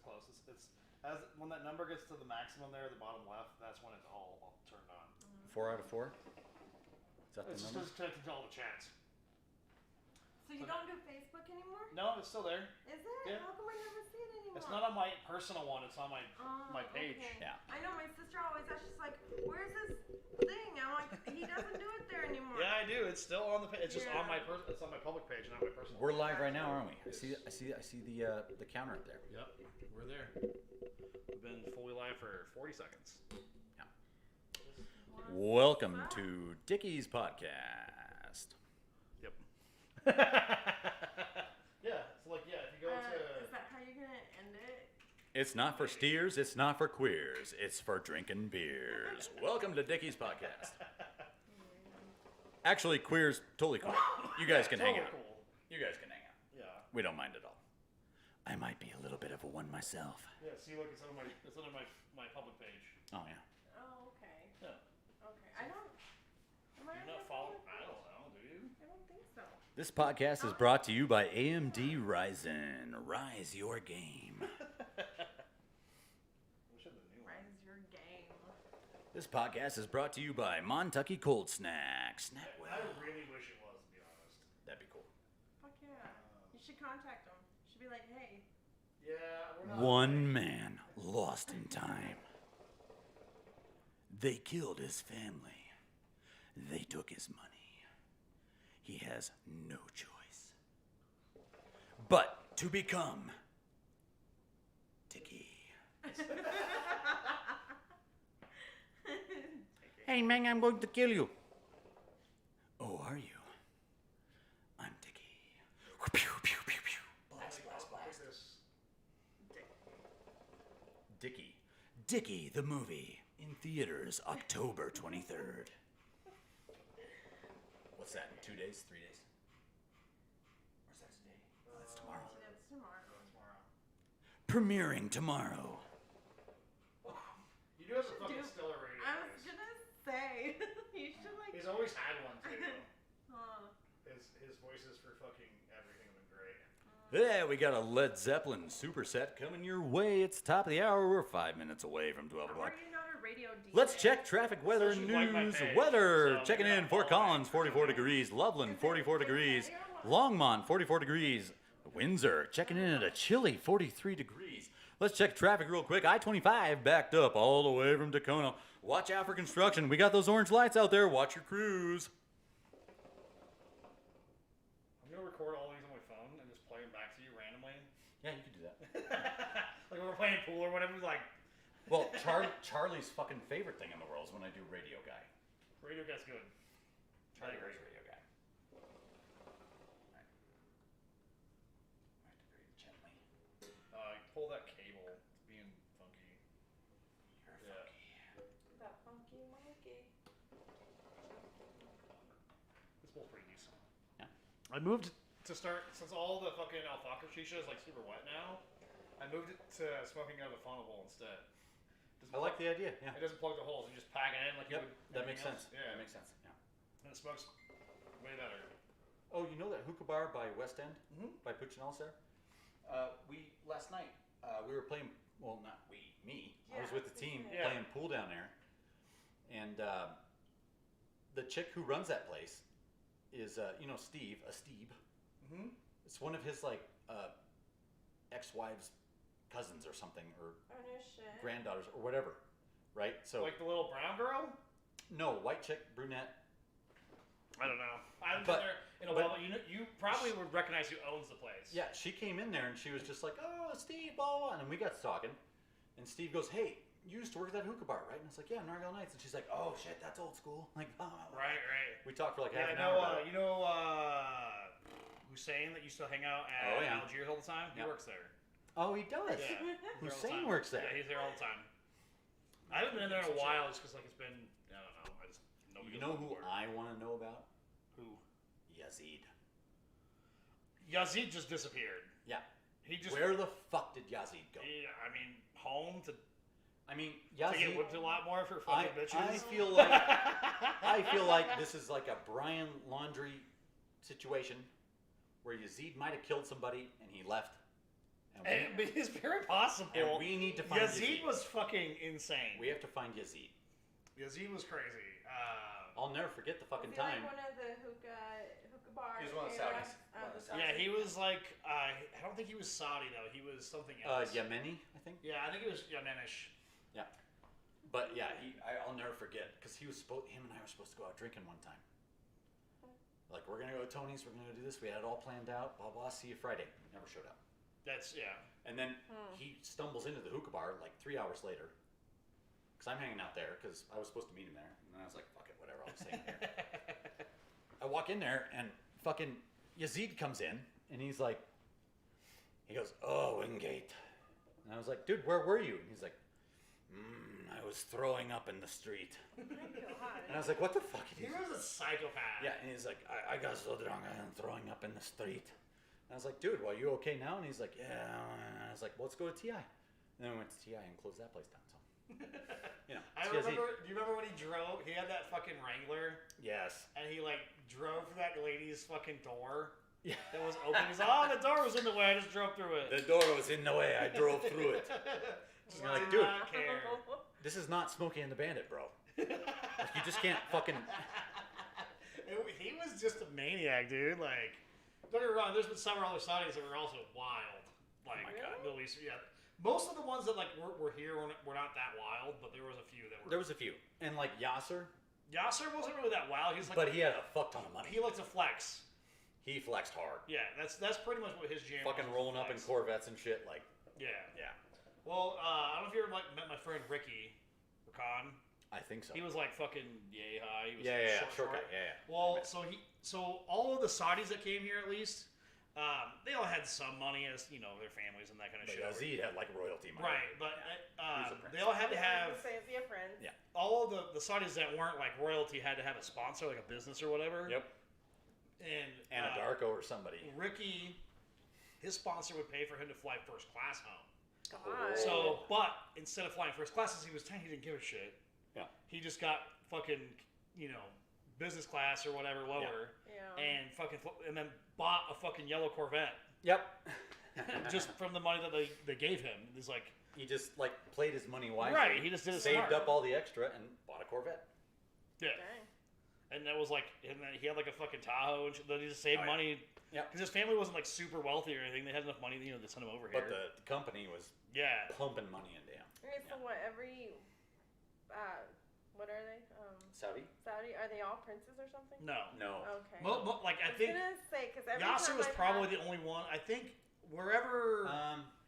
close. It's as when that number gets to the maximum there, the bottom left, that's when it's all turned on. 4 out of 4. Is that It's the just number? connected to all the chats. So you don't do Facebook anymore? No, it's still there. Is it? Yeah. How come I never see it anymore? It's not on my personal one. It's on my page. Okay. Yeah. I know my sister always asks. She's like, "Where's this thing?" I'm like, "He doesn't do it there anymore." Yeah, I do. It's still on the page. It's just on my it's on my public page, not my personal. We're live right now, aren't we? I see the counter up there. Yep, we're there. We've been fully live for 40 seconds. Yeah. Welcome to Dickie's podcast. Yep. Yeah, it's like if you go to. Is that how you're gonna end it? It's not for steers, it's not for queers, it's for drinking beers. Welcome to Dickie's podcast. Actually, queers, totally cool. You guys can hang out. Cool. You guys can hang out. Yeah. We don't mind at all. I might be a little bit of a one myself. Yeah. See, look, it's on my public page. Oh yeah. Oh, okay. Yeah. Okay. I don't. Am I Do you on not your follow? phone? I don't know. Do you? I don't think so. This podcast is brought to you by AMD Ryzen. Rise your game. Rise your game. This podcast is brought to you by Montucky Cold Snack. Snack well. I really wish it was, to be honest. That'd be cool. Fuck yeah. You should contact them. You should be like, hey. Yeah, we're not. One man lost in time. They killed his family. They took his money. He has no choice but to become Dickie. Hey man, I'm going to kill you. Oh, are you? I'm Dickie. Pew, pew, pew, pew. Blast, blast, blast. Dickie. Dickie the movie. In theaters, October 23rd. What's that, in 2 days, 3 days? Where's that today? Oh, that's tomorrow. It's tomorrow. Premiering tomorrow. You do have a fucking stellar radio. I was gonna say. You should like. He's always had one too. Huh. His voices for fucking everything have been great. Yeah, we got a Led Zeppelin superset coming your way. It's the top of the hour. We're 5 minutes away from 12 Are o'clock. you not a radio DJ? Let's check traffic, weather, and Especially like my news. page, Weather. so Checking you're in. not Fort following. Collins, 44 degrees. Loveland, 44 degrees. Longmont, 44 degrees. Windsor, checking in at a chilly 43 degrees. Let's check traffic real quick. I-25 backed up all the way from Tacoma. Watch out for construction. We got those orange lights out there. Watch your cruise. I'm gonna record all these on my phone and just play them back to you randomly. Yeah, you can do that. Like when we're playing pool or whatever. Like Well, Charlie's fucking favorite thing in the world is when I do Radio Guy. radio guy's good. Charlie I agree. loves Radio Guy. Alright. I have to very gently. Pull that cable. It's being funky. You're Yeah. funky. That funky monkey. This pool's pretty decent. Yeah. I moved to start since all the fucking alfalfa shisha is like super wet now. I moved it to smoking out of the funnel bowl instead. I like the idea. Yeah. It doesn't plug the holes. You just pack it in like you Yep. would. That makes everything sense. else. Yeah. That makes sense. Yeah. And it smokes way better. Oh, you know that hookah bar by West End, Mhm. by Puccinelli's there? We last night we were playing. Well, not we, me. I was Yeah, with the team yeah. playing pool down there, and the chick who runs that place is Steve. Mm-hmm. It's one of his like ex-wives' cousins or something, or Oh no shit. granddaughters or whatever, right? So Like the little brown girl? no, white chick, brunette. I don't know. I haven't But- been there in a but- while, but you probably would recognize who owns the place. Yeah, she came in there and she was just like, "Oh, Steve, blah, blah," and then we got talking, and Steve goes, "Hey, you used to work at that hookah bar, right?" And I was like, "Yeah, Nargile Nights," and she's like, "Oh shit, that's old school." I'm like, oh. Right. We talked for like Yeah, half an hour about it. you know Hussein that used to hang out at Oh, yeah. Algiers all the time? He Yeah. works there. Oh, he does. Yeah. He's there all the Hussein time. works there. Yeah, he's there all the time. I haven't been in there in a while just because like it's been, I don't know. I just nobody You goes know to who work. I want to know about? Who? Yazid. Yazid just disappeared. Yeah. He just Where the fuck did Yazid go? I mean, home to I mean, get Yazid. whipped a lot more for fucking bitches. I feel like this is like a Brian Laundrie situation where Yazid might have killed somebody and he left, It's very possible. And we need to find Yazid. Was fucking insane. We have to find Yazid. Yazid was crazy. I'll never forget the fucking Was he time. like one of the hookah bars? He was one of the Saudis. Yeah, he was like, I don't think he was Saudi though. He was something else. Yemeni, I think. Yeah, I think it was Yemenish. Yeah, but yeah, I'll never forget because him and I were supposed to go out drinking one time. Like, we're gonna go to Tony's, we're gonna go do this. We had it all planned out. Blah blah. See you Friday. Never showed up. That's And then he stumbles into the hookah bar like 3 hours later. Because I'm hanging out there because I was supposed to meet him there, and then I was like, fuck it, whatever. I'll just hang here. I walk in there and fucking Yazid comes in and he goes, oh, VeeGate. And I was like, dude, where were you? And he's like, I was throwing up in the street. And I was like, what the fuck? He was a psychopath. Yeah, and he's like, I got so drunk I'm throwing up in the street. And I was like, dude, well, you okay now? And he's like, yeah. And I was like, well, let's go to TI. And then we went to TI and closed that place down. So, I remember. Do you remember when he drove? He had that fucking Wrangler. Yes. And he like drove through that lady's fucking door. Yeah. That was open. He's like, oh, the door was in the way. I just drove through it. The door was in the way. I drove through it. Just like, dude, care. This is not Smokey and the Bandit, bro. Like, you just can't fucking. He was just a maniac, dude. Like, don't get me wrong. There's been several other Saudis that were also wild. Like, Oh my God. Middle East, yeah. Most of the ones that like were here were not that wild, but there was a few that were. There was a few, and like Yasser. Yasser wasn't really that wild. He's like, But he had a fuck ton of money. he liked to flex. He flexed hard. Yeah, that's pretty much what his jam. Fucking was, rolling up in flex. Corvettes and shit. Like, Yeah. yeah, Well, I don't know if you ever met my friend Ricky Rakan. I think so. He was like fucking yay high. He was Yeah, short short. guy. Yeah. Well, so all of the Saudis that came here, at least, they all had some money, as you know, their families and that kind of But shit. Yazid had like royalty money. Right, but He was a prince. they all had to have Fancy friends. Yeah. all of the Saudis that weren't like royalty had to have a sponsor, like a business or whatever. Yep. And Anadarko or somebody. Ricky, his sponsor would pay for him to fly first class home. God. So, but instead of flying first class, since he was 10, he didn't give a shit. Yeah. He just got fucking, business class or whatever lower, Yeah. and and then bought a fucking yellow Corvette Yep. just from the money that they gave him. He's like, He just like played his money wisely. right, he just did it saved smart. up all the extra and bought a Corvette. Yeah. Dang. And that was like, and then he had like a fucking Tahoe, and then he just saved Oh, yeah. money. Yeah. Because his family wasn't like super wealthy or anything. They had enough money, to send him over here. But the company was yeah. pumping money into him. Okay, so what? What are they? Saudi? Saudi? Are they all princes or something? No. No. Okay. Like I I was think gonna say because every Yasser time was I've probably had- the only one. I think wherever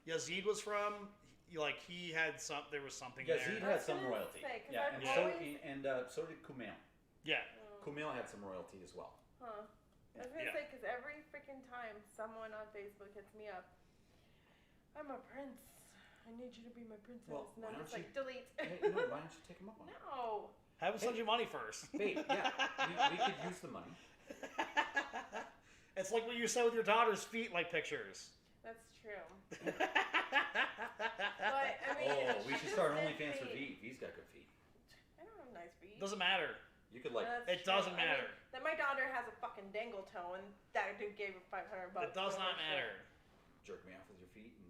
Yazid was from, he had some. There was something Yazid there. had some gonna royalty. say, 'cause Yeah, I've and always- so did Kumail. Yeah. Kumail had some royalty as well. Huh. I was gonna Yeah. say because every freaking time someone on Facebook hits me up, I'm a prince. I need you to be my princess, Well, and why I'm don't just like, you- delete. Hey, no, why don't you take him up on it? No. Have him send you money first. Babe, yeah, we could use the money. It's like what you said with your daughter's feet like pictures. That's true. But I mean, Oh, we should start an just OnlyFans for feet. V. V's got good feet. I don't have nice feet. Doesn't matter. You could like. That's It true. doesn't I mean, matter. that my daughter has a fucking dangle toe, and that dude gave her $500. It does for not her shit. matter. Jerk me off with your feet and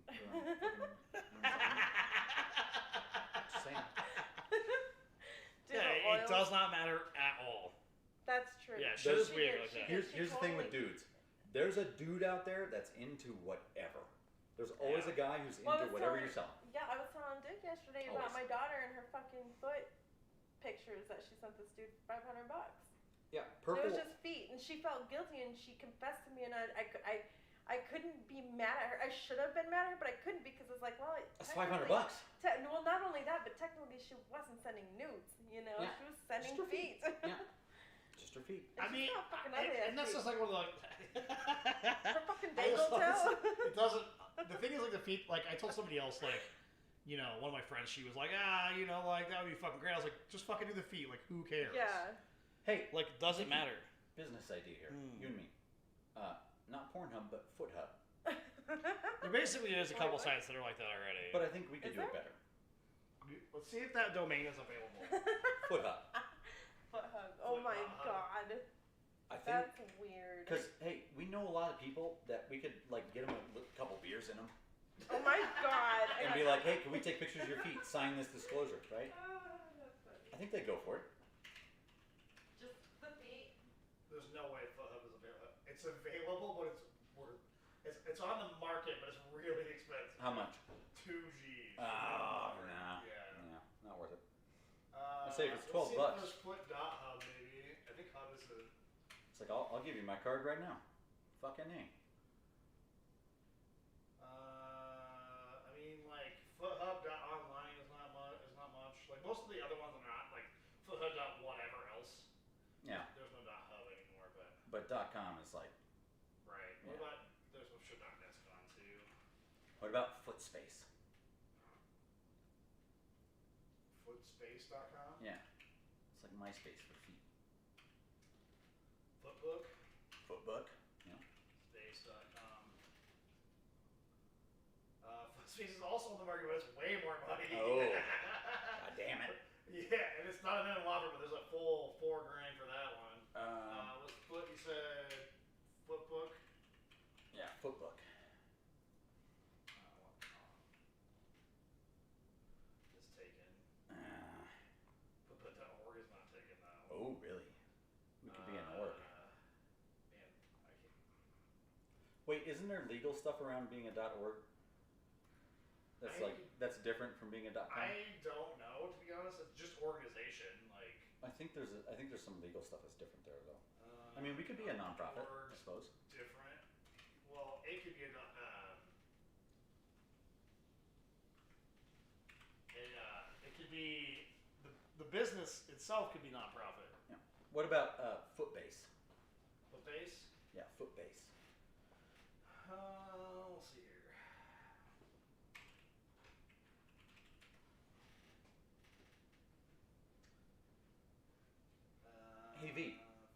just saying. Dude, Yeah, the it oil- does not matter at all. That's true. Yeah, shit is weird like that. Here's the thing with dudes. There's a dude out there that's into whatever. There's always Yeah. a guy who's Well, I into was whatever telling- you're selling. Yeah, I was telling Dick yesterday about Always. my daughter and her fucking foot pictures that she sent this dude $500. Yeah, It purple. was just feet, and she felt guilty, and she confessed to me, and I couldn't be mad at her. I should have been mad at her, but I couldn't because it's like, well, That's $500. Well, not only that, but technically she wasn't sending nudes. Yeah. She was sending Just her feet. Yeah, just her feet. And I mean, she's not fucking ugly and that's feet. just like one of the. Her fucking I just dangle thought toe. It doesn't. The thing is, like the feet. Like I told somebody else, like, one of my friends, she was like, like that would be fucking great. I was like, just fucking do the feet. Like, who cares? Yeah. Hey, Like, it doesn't matter. business idea here. Hmm. You and me. Not Pornhub, but FootHub. There basically is a couple sites that are like that already. But I think we could Is do it there? better. Let's see if that domain is available. FootHub. Foot hug. Oh my Foot hug. god. I think That's weird. because hey, we know a lot of people that we could like get them a couple beers in them, Oh my god. And be like, hey, can we take pictures of your feet? Sign this disclosure, right? I think they'd go for it. Just the feet. There's no way FootHub is available. It's available, but it's on the market, but it's really expensive. How much? 2 G's. Oh, no. Yeah. No, not worth it. I'd say if it's $12. There's Foot.Hub, maybe. I think Hub is a... It's like, I'll give you my card right now. Fucking A. I mean, like, FootHub.online is not much. Like, most of the other ones are not, like, FootHub.whatever else. Yeah. There's no .hub anymore, but... But .com is like... Right. Yeah. What about... There's some shit .net's gone, too. What about Footspace? Footspace.com? Yeah. It's like MySpace for feet. Footbook? Footbook? Yeah. Space.com. Footspace is also on the market, but it's way more money. Oh. God damn it. Yeah, and it's not a minimum offer, but there's a full $4,000 for that one. What's Foot? You said Footbook? Yeah, Footbook. It's taken. Footbook.org is not taken though. Oh, really? We could be an org. Man, I can't. Wait, isn't there legal stuff around being a .org? That's different from being a .com. I don't know, to be honest. It's just organization, like. I think there's some legal stuff that's different there though. I mean, we could be a nonprofit, I suppose. Different. Well, it could be it could be the business itself could be nonprofit. Yeah. What about Footbase? Footbase? Yeah, Footbase. We'll see here. Hey V.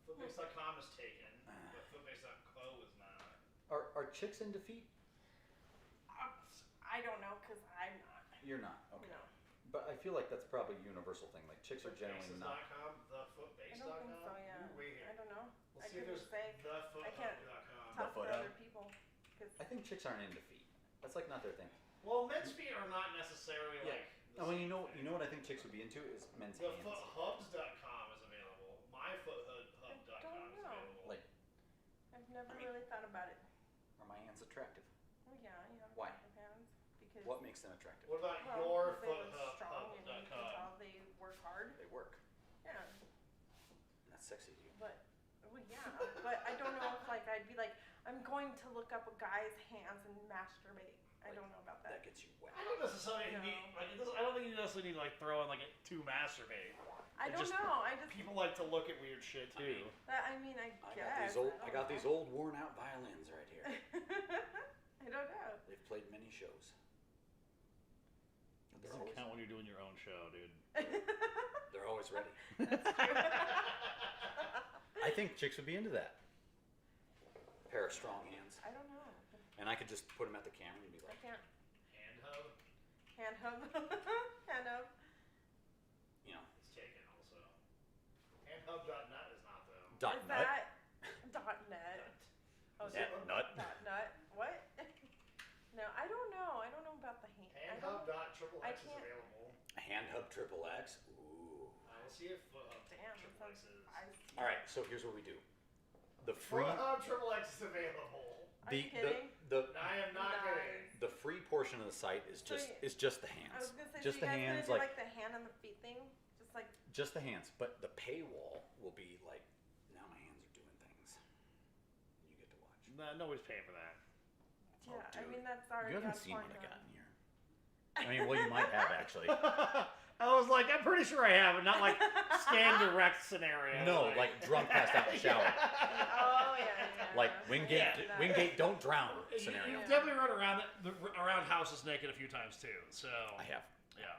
Footbase.com is taken, but Footbase.co is not. Are chicks into feet? I don't know, because I'm not. You're not. Okay. No. But I feel like that's probably a universal thing. Like chicks are generally not. Footbases.com, the I Footbase.com. don't think so, yeah. Ooh, wait here. I don't know. Let's I see if couldn't there's say. I can't thefootHub.com. talk for FootHub? other people. I think chicks aren't into feet. That's like not their thing. Well, men's feet are not necessarily Yeah. like. I mean, you know what I think chicks would be into is men's The hands. FootHubs.com is available. MyFootHub.com is know. available. Like, I've never I mean- really thought about it. are my hands attractive? Oh, yeah, you have Why? attractive hands. Because, What makes them attractive? What about well, because they look strong and you can yourFootHub.com? tell they work hard. They work. Yeah, That's sexy to you. but, well, yeah, but I don't know if, like, I'd be like, I'm going to look up a guy's hands and masturbate. I don't know about That that. gets you wet. I don't necessarily No. need like I don't think you necessarily need to like throw in like to masturbate. I It don't just- know. I just, People like to look at weird shit too. I guess. I got these old worn out violins right here. I don't know. They've played many shows. It They're doesn't always, count when you're doing your own show, dude. they're always ready. That's true. I think chicks would be into that. Pair of strong hands. I don't know. And I could just put them at the camera and be I like, can't. Hand hub Hand hub. Hand hub. you know, is taken also. Handhub.net is not though. dot Is nut. that .net? Oh, Yeah, nut. .nut. What? No, I don't know. I don't know about the hand. Handhub.xxx is can't- available. Hand hub triple X. Ooh. Let's see if FootHub Damn, that XXX sounds is. All right, so here's what we do. The free, FootHub XXX is available. Are you kidding? I am not kidding. the free portion of the site is So just the I hands. was gonna say, Just so the you guys hands, gonna do like the hand and the feet thing? Just like, just the hands. But the paywall will be like, now my hands are doing things. You get to watch. No, nobody's paying for that. Oh, yeah, I dude. mean, that's already You haven't on seen what I Pornhub. got in here. I mean, well, you might have actually. I was like, I'm pretty sure I have, but not like stand erect scenario. No, like drunk passed out in the shower. Oh, yeah. Like Wingate, Yeah. Wingate, don't drown You scenario. definitely run around around houses naked a few times too. So I have. yeah,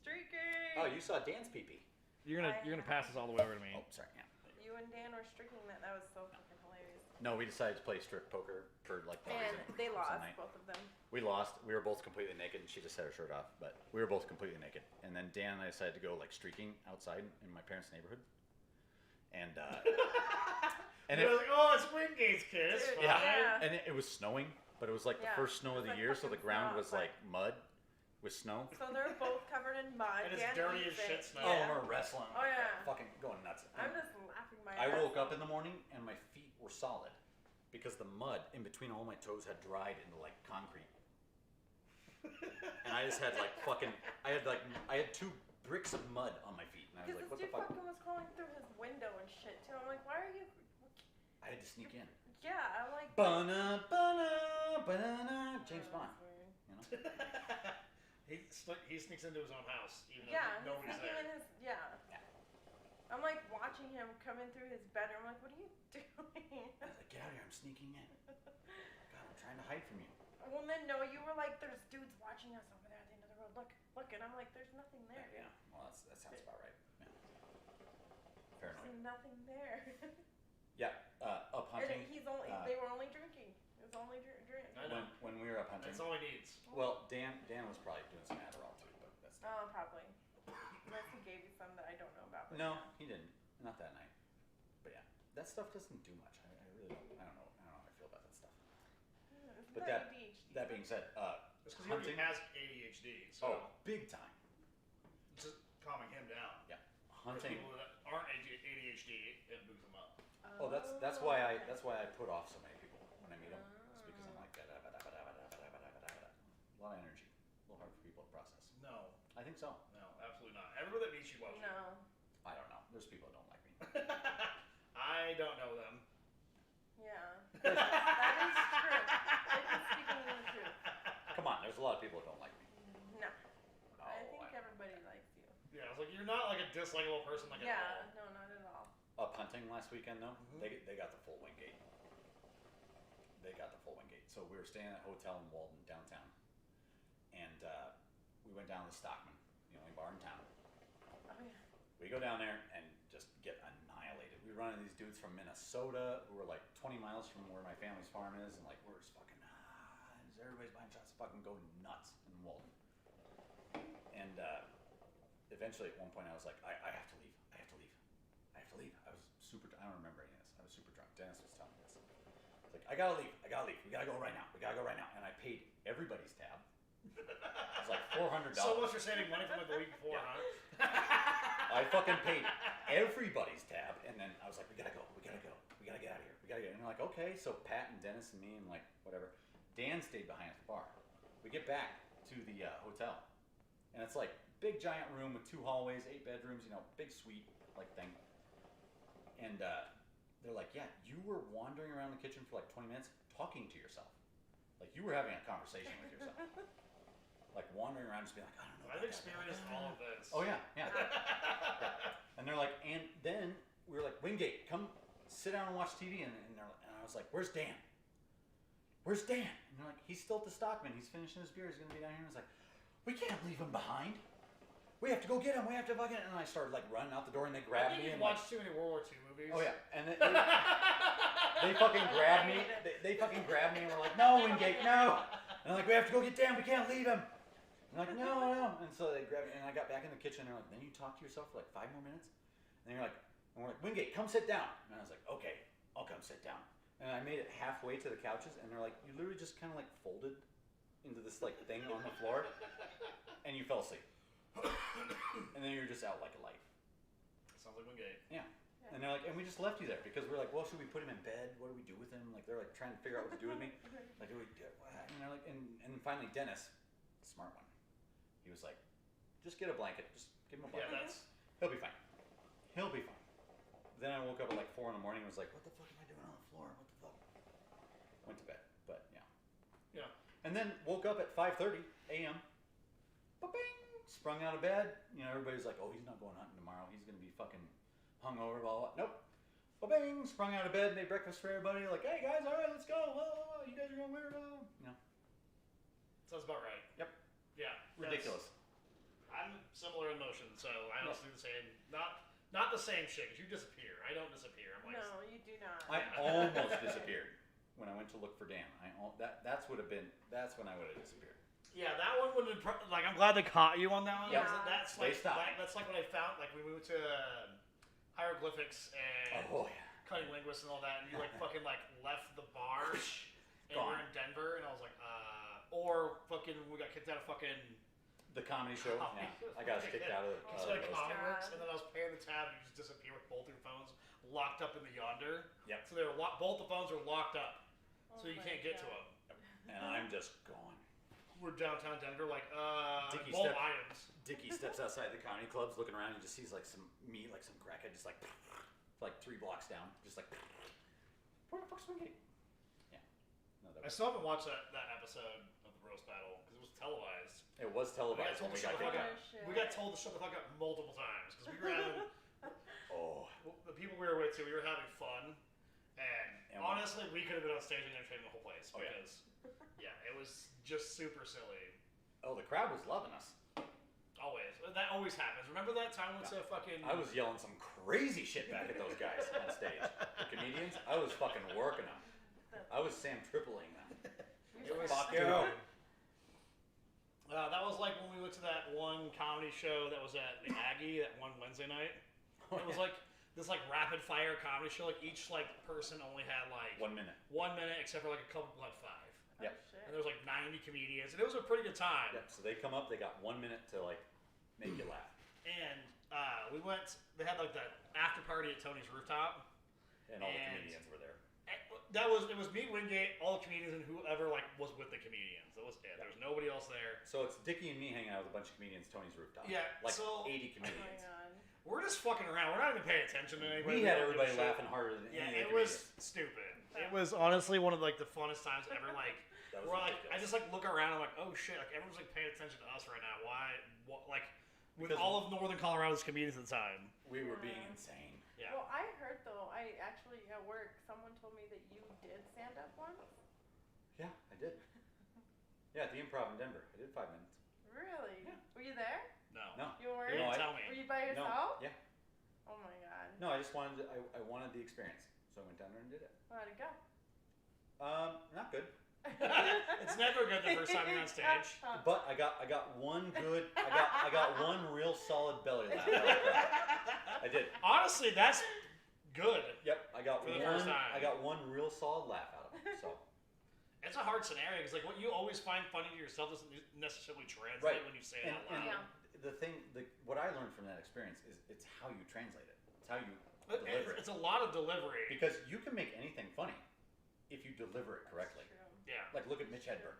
Streaking! Oh, you saw Dan's pee-pee. you're gonna pass this all the way over to me. Oh, sorry. Yeah. You and Dan were streaking that. That was so fucking hilarious. No, we decided to play strip poker for like the And reason they some lost, night. both of them. We lost. We were both completely naked, and she just had her shirt off. But we were both completely naked. And then Dan and I decided to go like streaking outside in my parents' neighborhood. And and You're like, oh, it's Wingate's kiss. Dude, yeah, Yeah. and it was snowing, but it was like the Yeah, first snow it of was the like year, so the fucking ground snow was like outside. mud with snow. So they're both covered in mud. And it's Dan dirty eats as shit it. snow. Oh, Yeah. we're wrestling. Oh, yeah. Fucking going nuts. I'm just laughing my I ass woke up off. in the morning and my feet were solid because the mud in between all my toes had dried into like concrete. And I just had like fucking, I had 2 bricks of mud on my feet. And I was Because like, what this the dude fuck? fucking was crawling through his window and shit too. I'm like, why are you? I had to sneak in. Yeah, I'm like. Banana, banana, James Bond. You know? He sneaks into his own house, even Yeah, though he's nobody's sneaking there. in his. Yeah. I'm like watching him come in through his bedroom. I'm like, what are you doing? I was like, get out of here, I'm sneaking in. God, I'm trying to hide from you. Well, then no, you were like, there's dudes watching us over there at the end of the road. Look, and I'm like, there's nothing there. Yeah, well, that sounds about right. Yeah. Paranoid. There's nothing there. Yeah, up hunting. And he's only. They were only drinking. It was only drink. I know. When we were up hunting. That's all he needs. Well, Dan was probably doing some Adderall too, but that's Oh, probably. Unless he gave you some that I don't know about. But no, yeah. he didn't. Not that night. But yeah, that stuff doesn't do much. I really don't. I don't know how I feel about that stuff. It's But not that ADHD. being said, It's because he hunting. has ADHD, so Oh, big time. it's just calming him down. Yeah, For hunting. people that aren't ADHD, it moves them up. Oh, that's why I put off so many people when I meet them. It's because I'm like a lot of energy, a little hard for people to process. No, I think so. no, absolutely not. Everybody that meets you loves you. No. I don't know. There's people that don't like me. I don't know them. Yeah. That is true. Like, he's speaking the truth. Come on, there's a lot of people that don't like me. No. No, I think everybody likes you. Yeah, it's like you're not like a dislikable person like at Yeah. all. No, not at all. Up hunting last weekend though, Mhm. they got the full Wingate. They got the full Wingate. So we were staying at a hotel in Walden downtown, and we went down to the Stockman, the only bar in town. Oh yeah. We go down there and just get annihilated. We run into these dudes from Minnesota who are like 20 miles from where my family's farm is, and like we're just fucking everybody's buying shots, fucking go nuts in Walden. And eventually at one point I was like, I have to leave. I have to leave. I have to leave. I was super. I don't remember any of this. I was super drunk. Dennis was telling me this. I was like, I gotta leave. I gotta leave. We gotta go right now. We gotta go right now. And I paid everybody's tab. It was like $400. So much for saving money from like the week before, Yeah. huh? I fucking paid everybody's tab, and then I was like, we gotta go. We gotta go. We gotta get out of here. We gotta get. And they're like, okay. So Pat and Dennis and me and like whatever. Dan stayed behind at the bar. We get back to the hotel, and it's like big giant room with 2 hallways, 8 bedrooms, you know, big suite like thing. And they're like, yeah, you were wandering around the kitchen for like 20 minutes talking to yourself, like you were having a conversation with yourself, like wandering around just being like, I don't know. I've experienced all of this. Oh yeah, yeah. Yeah. And they're like, and then we were like, Wingate, come sit down and watch TV. And I was like, where's Dan? Where's Dan? And they're like, he's still at the Stockman. He's finishing his beer. He's gonna be down here. And I was like, we can't leave him behind. We have to go get him. We have to fucking. And I started like running out the door, and they I grabbed think me. you've And watched too many World War II movies. oh yeah, and they fucking grabbed me. They fucking grabbed me and were like, no, Wingate, no. And I'm like, we have to go get Dan. We can't leave him. I'm like, no. And so they grabbed me, and I got back in the kitchen. And they're like, then you talk to yourself for like 5 more minutes. And they're like, and we're like, Wingate, come sit down. And I was like, okay, I'll come sit down. And I made it halfway to the couches, and they're like, you literally just kind of like folded into this like thing on the floor, and you fell asleep. And then you're just out like a light. Sounds like Wingate. Yeah. And they're like, and we just left you there because we're like, well, should we put him in bed? What do we do with him? Like they're like trying to figure out what to do with me. Like, do we do what? And they're like, and finally Dennis, the smart one, he was like, just get a blanket, just give him a Yeah, blanket. that's. He'll be fine. He'll be fine. Then I woke up at like 4 in the morning and was like, what the fuck am I doing on the floor? What the fuck? Went to bed, but yeah. Yeah. And then woke up at 5:30 a.m. Ba-bing! Sprung out of bed. You know, everybody's like, oh, he's not going hunting tomorrow. He's going to be fucking hungover, blah, blah. Nope. Ba-bing! Sprung out of bed, made breakfast for everybody. Like, hey, guys, all right, let's go. Whoa, you guys are going where? You know. Sounds about right. Yep. Yeah. Ridiculous. I'm similar in motion, so I also do the same. Not the same shit, because you disappear. I don't disappear. I'm like, No, you do not. I almost disappeared when I went to look for Dan. That's when I would have disappeared. yeah, that one would have been, like, I'm glad they caught you on that one. Yeah. That's They like, stopped. that's like when I found, like, we moved to hieroglyphics and Oh yeah. cutting linguists and all that, and you, like, fucking, like, left the bar, and Gone. we're in Denver, and I was we got kicked out of fucking The comedy show. Comedy. Yeah, I got us kicked out of Oh, so my those. Comedy God. Works, and then I was paying the tab, and you just disappear with both your phones locked up in the yonder. Yep. So they were both the phones were locked up, so Oh you my can't get to God. them. And I'm just gone. We're downtown Denver, like Dickie both step- items. Dickie steps outside the comedy clubs, looking around, and just sees like some crackhead, just like 3 blocks down, just like, where the fuck's VeeGate? Yeah. No, I still haven't watched that episode of the roast battle because it was televised. It was televised when we got kicked out. shit. We got told to shut the fuck up multiple times because we were having Oh, the people we were with too. We were having fun, and And honestly, we could have been on stage and entertaining the whole place Oh, yeah. because it was just super silly. oh, the crowd was loving us. Always, that always happens. Remember that time when fucking I was yelling some crazy shit back at those guys on stage. The comedians, I was fucking working them. I was Sam Tripling them. It was Fuck stupid. you. That was like when we went to that one comedy show that was at the Aggie that one Wednesday night. It was like this like rapid fire comedy show. Like each like person only had like 1 minute. 1 minute, except for like a couple people had 5. Yep. Oh, shit. And there was like 90 comedians, and it was a pretty good time. Yep. So they come up, they got 1 minute to like make you laugh. And we went. They had like that after party at Tony's rooftop. And all the And- comedians were there. It was me, Wingate, all the comedians, and whoever like was with the comedians. That was it. There was nobody else there. So it's Dickie and me hanging out with a bunch of comedians, Tony's rooftop. Yeah, Like so- 80 Oh my comedians. God. We're just fucking around. We're not even paying attention to anybody. We had don't give a everybody shit. laughing harder than Yeah, any it of the was comedians. stupid. It was honestly one of like the funnest times ever. Like, That was we're like, ridiculous. I just like look around. I'm like, oh shit! Like everyone's like paying attention to us right now. Why? What? Like, with Because- all of Northern Colorado's comedians at the time. We were being insane. Yeah. Well, I heard though. I actually at work, someone told me that you did stand up once. Yeah, I did. Yeah, at the Improv in Denver. I did 5 minutes. Really? Yeah. Were you there? No. No. You were? You No, didn't I- tell me. Were you by No. yourself? Yeah. Oh my God. No, I just wanted I wanted the experience. So I went down there and did it. How'd it go? Not good. It's never good the first time you're on stage. But I got one good I got one real solid belly laugh out of the crowd. I did. Honestly, that's good. Yep, I got For the one first time. I got one real solid laugh out of it. So It's a hard scenario because like what you always find funny to yourself doesn't necessarily translate Right. when you say it and, out and loud. what I learned from that experience is it's how you translate it. It's how you It's, deliver it. it's a lot of delivery. Because you can make anything funny if you deliver it correctly. True. Yeah. Like look at Mitch Hedberg.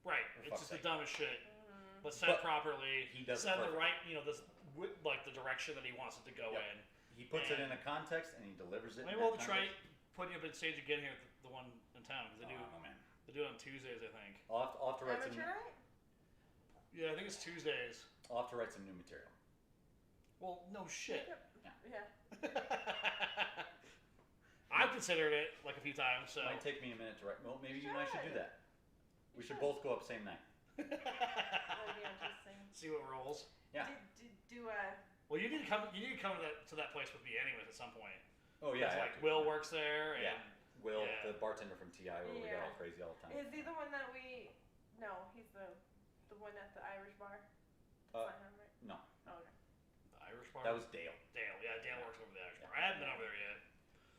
Right. For It's fuck's just the sake. dumbest shit. Mhm. But said But properly, he does it said the perfect. right, like the direction that he wants it to go Yep. in. He puts it in a context and he delivers it. Maybe in we'll that try context. putting you up on stage again here at the one in town because Oh man. they do it on Tuesdays, I think. I'll have to write some. Amateur night? Yeah, I think it's Tuesdays. I'll have to write some new material. Well, no shit. Yeah. I've considered it like a few times, so. It might take me a minute to write. Well, maybe you and I should do should. that. You We should should. both go up same night. That'd be interesting. See what rolls. Yeah. Do Well, you need to come. You need to come to that place with me, anyways, at some point. Oh yeah. 'Cause, I like have to. Will works there, and Yeah. Will, yeah. the bartender from TI, where we get Yeah. all crazy all the time. is he the one that we? No, he's the one at the Irish bar. Uh, That's not him, right? no, Oh, okay. the Irish bar. that was Dale. Dale. Yeah, Dale works over the Irish bar. I haven't been over there yet.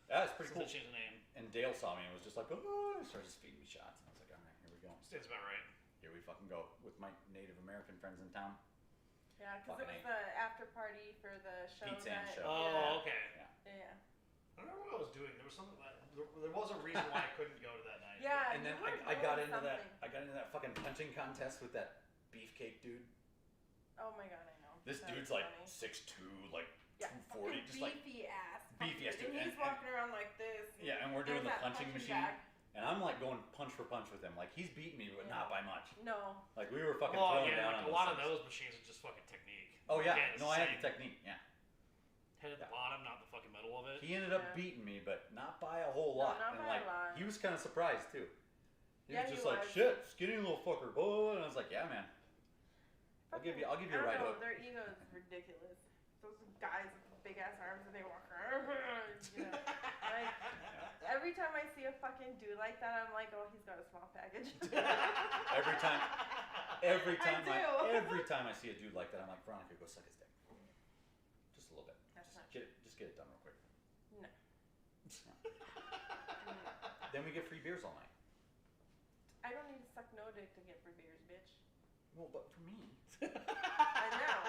Yeah, it's pretty Since cool. they changed the name. And Dale saw me and was just like, oh, he started just feeding me shots, and I was like, all right, here we go. Seems about right. Here we fucking go with my Native American friends in town. Yeah, because it Fucking was the after party for the show. Pizza and that, show. Oh, okay. Yeah. I don't know what I was doing. There was something that there was a reason why I couldn't go to that night. Yeah. And then you were I got doing into that. something. I got into that fucking punching contest with that beefcake dude. Oh my God, I know. This That dude's was like funny. 6'2", like Yeah, 240, fucking just like beefy ass. beefy ass dude. And he's walking around like this. yeah, and we're doing There's the that punching machine, bag. and I'm like going punch for punch with him. Like he's beating me, but Yeah. not by much. No. Like we were fucking Well, throwing yeah, down like on a lot of things. those machines are just fucking technique. Oh yeah, Again, it's no, the I had same. the technique. Yeah, Head at the bottom, not the fucking middle of it. he ended up Yeah. beating me, but not by a whole No, lot. not and by a like lot. he was kind of surprised too. He Yeah, was he just like, was. shit, skinny little fucker, boy. And I was like, yeah, man. I'll give you a I ride don't know, hook. their ego is ridiculous. Those guys with big ass arms and they walk around. You know, like, every time I see a fucking dude like that, I'm like, oh, he's got a small package. Every time, every time do. every time I see a dude like that, I'm like, Veronica, go suck his dick. Just a little bit. That's not Just get it done real quick. No. Then we get free beers all night. I don't need to suck no dick to get free beers, bitch. Well, but for me, I know.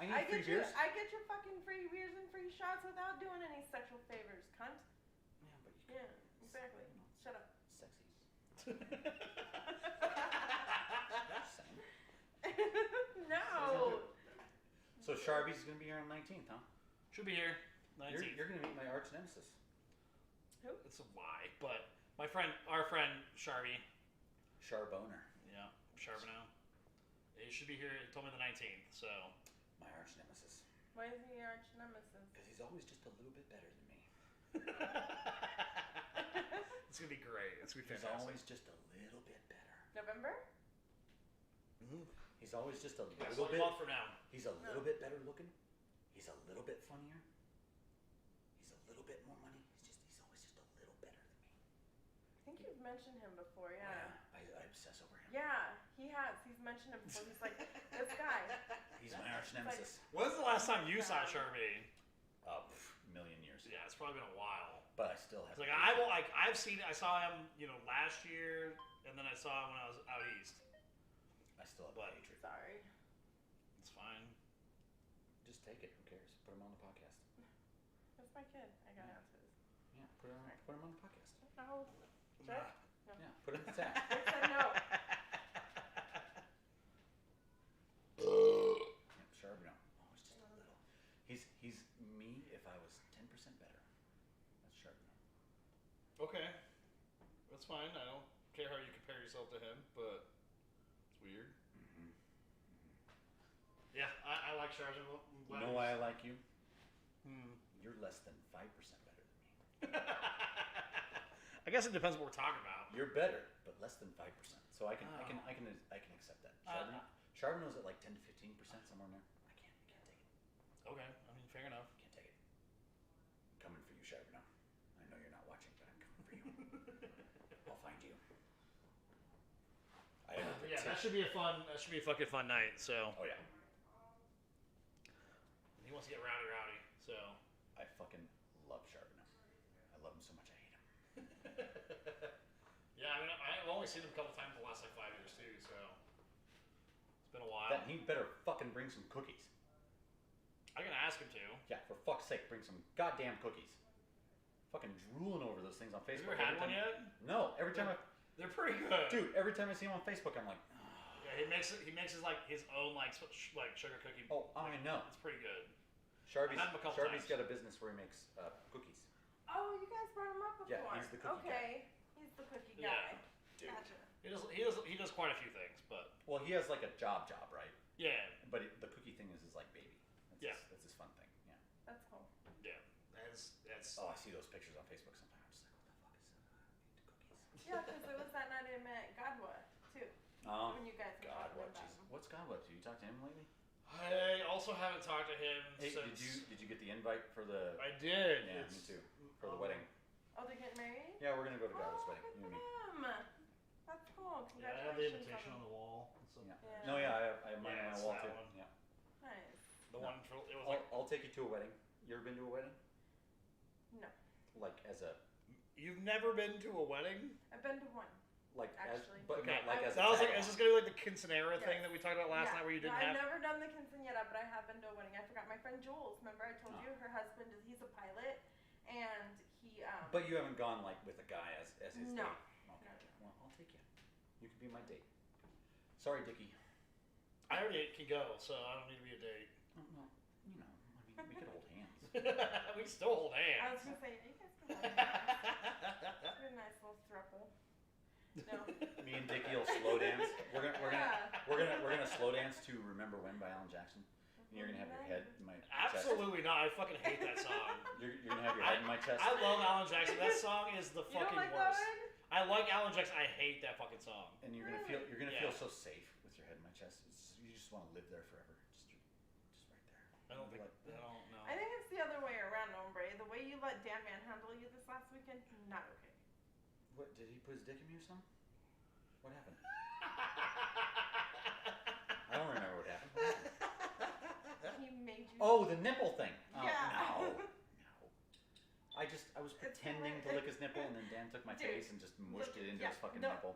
I need free beers. I get your fucking free beers and free shots without doing any sexual favors, cunt. Yeah, but you Yeah, exactly. Shut up. Sexy. No. So Sharby's gonna be here on 19th, huh? Should be here. 19th. You're gonna meet my arch nemesis. Who? It's a lie, but our friend Sharby. Charboner. Yeah, Charbonneau. He should be here. He told me the 19th, so. My arch nemesis. Why is he your arch nemesis? Because he's always just a little bit better than me. It's gonna be great. It's gonna be He's fantastic. always just a little bit better. November? He's always just a Yeah, little it's bit. like a month from now. He's a little bit better looking. He's a little bit funnier. He's a little bit more money. He's always just a little better than me. I think you've mentioned him before, yeah. I obsess over him. Yeah, he has. He's mentioned him before. He's like, this guy. He's my arch nemesis. When's the last time you saw Sharby? Million years. Yeah, it's probably been a while. But I still have. It's like I saw him, last year, and then I saw him when I was out east. I still have hatred. Sorry. It's fine. Just take it. Who cares? Put him on the podcast. That's my kid. I got answers. Yeah, put him on the podcast. No. Check? No. Yeah, put him in the tag. I said no. Charbonneau. Oh, it's just a little. He's me if I was 10% better. That's Charbonneau. Okay. That's fine. I don't care how you compare yourself to him, but it's weird. Mm-hmm. Yeah, I like Charbonneau. You know why I like you? You're less than 5% better than me. I guess it depends what we're talking about. You're better, but less than 5%. So I can accept that. Charbonnau's at like 10 to 15%, somewhere in there. I can't take it. Okay, I mean, fair enough. Can't take it. I'm coming for you, Charbonneau. I know you're not watching, but I'm coming for you. I'll find you. That should be a fucking fun night. So. Oh yeah. He wants to get rowdy, so. I fucking love Charbonneau. I love him so much I hate him. Yeah, I mean, I've only seen him a couple times in the last 5 years too, so it's been a while. He better fucking bring some cookies. I'm gonna ask him to. Yeah, for fuck's sake, bring some goddamn cookies. Fucking drooling over those things on Have you Facebook. ever had one yet? No, every time They're pretty good. Dude, every time I see him on Facebook, I'm like, Yeah, he makes his like his own like sugar cookie. oh, I know. It's pretty good. Sharby's I've had him a couple Sharby's times. got a business where he makes cookies. Oh, you guys brought him up before. Yeah, he's the cookie guy. Okay, he's the cookie Yeah. guy. Dude. Gotcha. He does quite a few things, but Well, he has like a job, right? yeah, But the cookie thing is his like baby. That's his fun thing. Yeah. That's cool. yeah. That's Oh, I see those pictures on Facebook sometimes. I'm just like, what the fuck is cookies? Yeah, because it was that night I met Godwa too. When you guys were God, talking what? about Jesus. him. What's God up to? You talked to him lately? I also haven't talked to him Hey, since. did you get the invite for the? I did. Yeah, me too. For the wedding. Oh, they're getting married? Yeah, we're gonna go to God's Oh, wedding. good You for and me. them. That's cool. Yeah, I have the Congratulations. invitation on the wall. So Yeah. Yeah. No, yeah, I have mine Yeah, on it's my wall that too. one. Yeah. Nice. The No. one for it was like I'll take you to a wedding. You ever been to a wedding? No. Like as a you've never been to a wedding. I've been to one. as Actually. but Okay. not like as a That was like tag is this along. gonna be like the quinceanera thing Yes. that we talked about last Yeah. night where you No, didn't I've have? never done the quinceañera, but I have been to a wedding. I forgot my friend Jules. Remember I told Oh. you her husband he's a pilot, and he But you haven't gone like with a guy as his No. date. Okay. Well, I'll take you. You can be my date. Sorry, Dickie. I already can go, so I don't need to be a date. Oh, well, you know, I mean, we could hold hands. We can still hold I was hands. gonna say you guys can have it's a nice little throuple. No. Me and Dickie will slow dance. We're gonna slow dance to "Remember When" by Alan Jackson. And you're gonna have your head in my chest. Absolutely not. I fucking hate that song. You're gonna have your head in my chest. I love Alan Jackson. That song is the You don't fucking like that worst. one? I like Alan Jackson. I hate that fucking song. And you're gonna feel so safe with your head in my chest. You just want to live there forever. Just right there. I don't think. Like, I don't know. I think it's the other way around, hombre. The way you let Dan manhandle you this last weekend, not okay. What did he put his dick in me or something? What happened? I don't remember what happened. What happened? He made you. Oh, the nipple thing. Oh, Yeah. No. I was pretending to lick his nipple, and then Dan took my Dude, face and just mushed it into his fucking no. nipple.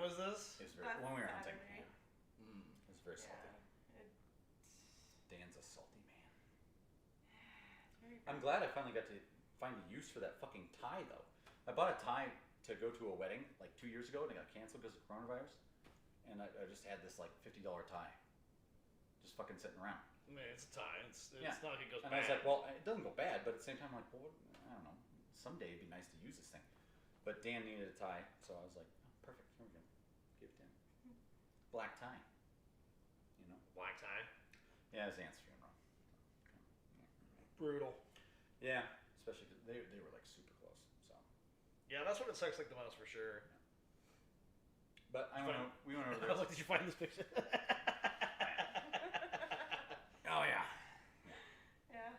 was this? It was very, That's when we were hunting. Saturday. Yeah. It was very salty. Dan's a salty man. I'm glad I finally got to find a use for that fucking tie, though. I bought a tie to go to a wedding like 2 years ago, and it got canceled because of coronavirus. And I just had this like $50 tie, just fucking sitting around. I mean, it's a tie. It's Yeah. not like it goes And bad. I was like, well, it doesn't go bad, but at the same time, I'm like, well, I don't know. Someday it'd be nice to use this thing. But Dan needed a tie, so I was like, oh, perfect. Here we go. Give it to him. Black tie. You know? Black tie. Yeah, his aunt's funeral. Brutal. Yeah, especially because they were like super close. So. Yeah, that's what it sucks like the most for sure. But we went over I there. was like, did you find this picture? Oh yeah. Yeah.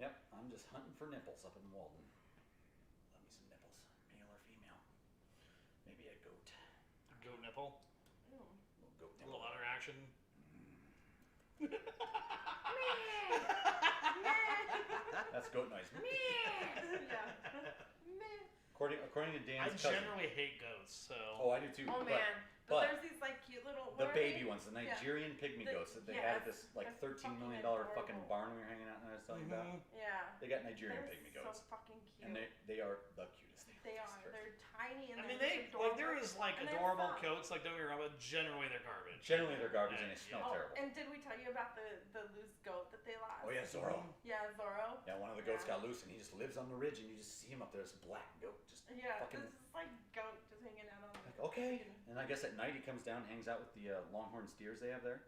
Yep, I'm just hunting for nipples up in Walden. Love me some nipples, male or female. Maybe a goat. Goat nipple. Ew. Little goat A nipple. little udder action. That's goat noise. Yeah. According to I Dan's cousin. generally hate goats, so. Oh, I do too. Oh but man. but But there's these like cute little. the what are baby they? ones, the Nigerian pygmy goats that they had at this like they're $13 million fucking fucking adorable. barn we were hanging out in. I was telling you about. Yeah. They got Nigerian They're pygmy so goats, fucking cute. and they are the cutest thing. They are. They're tiny and I mean, they're like there adorable. is like And they're adorable soft. goats, like don't get me wrong, but generally they're garbage. Generally, they're garbage and they smell Oh, terrible. and did we tell you about the loose goat that they lost? Oh yeah, Zorro. Yeah, Zorro. Yeah, one of the goats Yeah. got loose and he just lives on the ridge and you just see him up there. This black goat just Yeah, fucking. this is like goat just hanging out on the. Like, okay. And I guess at night he comes down, hangs out with the longhorn steers they have there.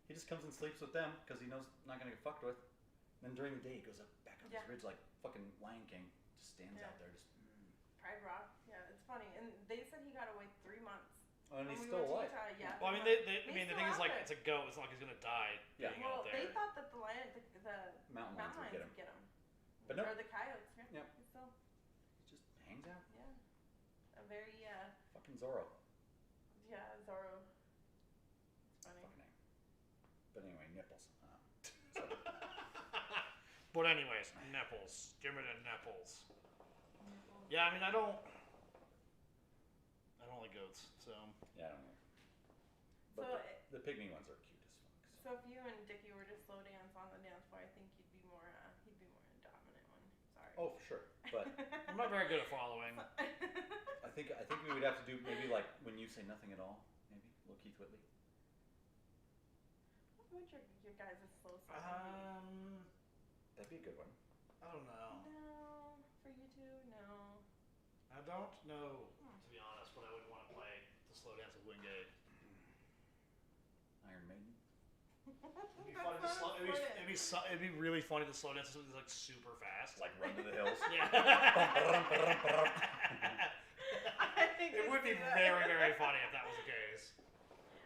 He just comes and sleeps with them because he knows not gonna get fucked with. Then during the day he goes up back on Yeah. his ridge like fucking Lion King, just stands Yeah. out there, just. Pride Rock. Yeah, it's funny. And they said he got away 3 months. Oh, and When he's we still went to alive. Utah, yeah. Well, I mean, He's I mean, the thing is still like out it's a goat. It's not like he's gonna die Yeah. being Well, out there. they thought that the lion, the Mountain lions would lions get him. would get him. But no. Or the coyotes. Yeah. Yep. He's still, He just hangs out. yeah. A very, Fucking Zorro. yeah, Zorro. It's funny. Fucking name. But anyway, nipples. But anyways, nipples. Give me the nipples. Yeah, I mean, I don't like goats, so. Yeah, I don't know. So, But the pygmy ones are cute as fuck. so if you and Dickie were to slow dance on the dance floor, I think he'd be more a dominant one. Sorry. Oh, for sure. But I'm not very good at following. I think we would have to do maybe like when you say nothing at all, maybe little Keith Whitley. What would your guys' slow song be? That'd be a good one. I don't know. No, for you two, no. I don't know, to be honest, what I would want to play to slow dance with VeeGate. Iron Maiden. It'd be funny to slow. It'd be really funny to slow dance to something like super fast. Like Run to the Hills. Yeah. I think It would be very, very funny if that was the case.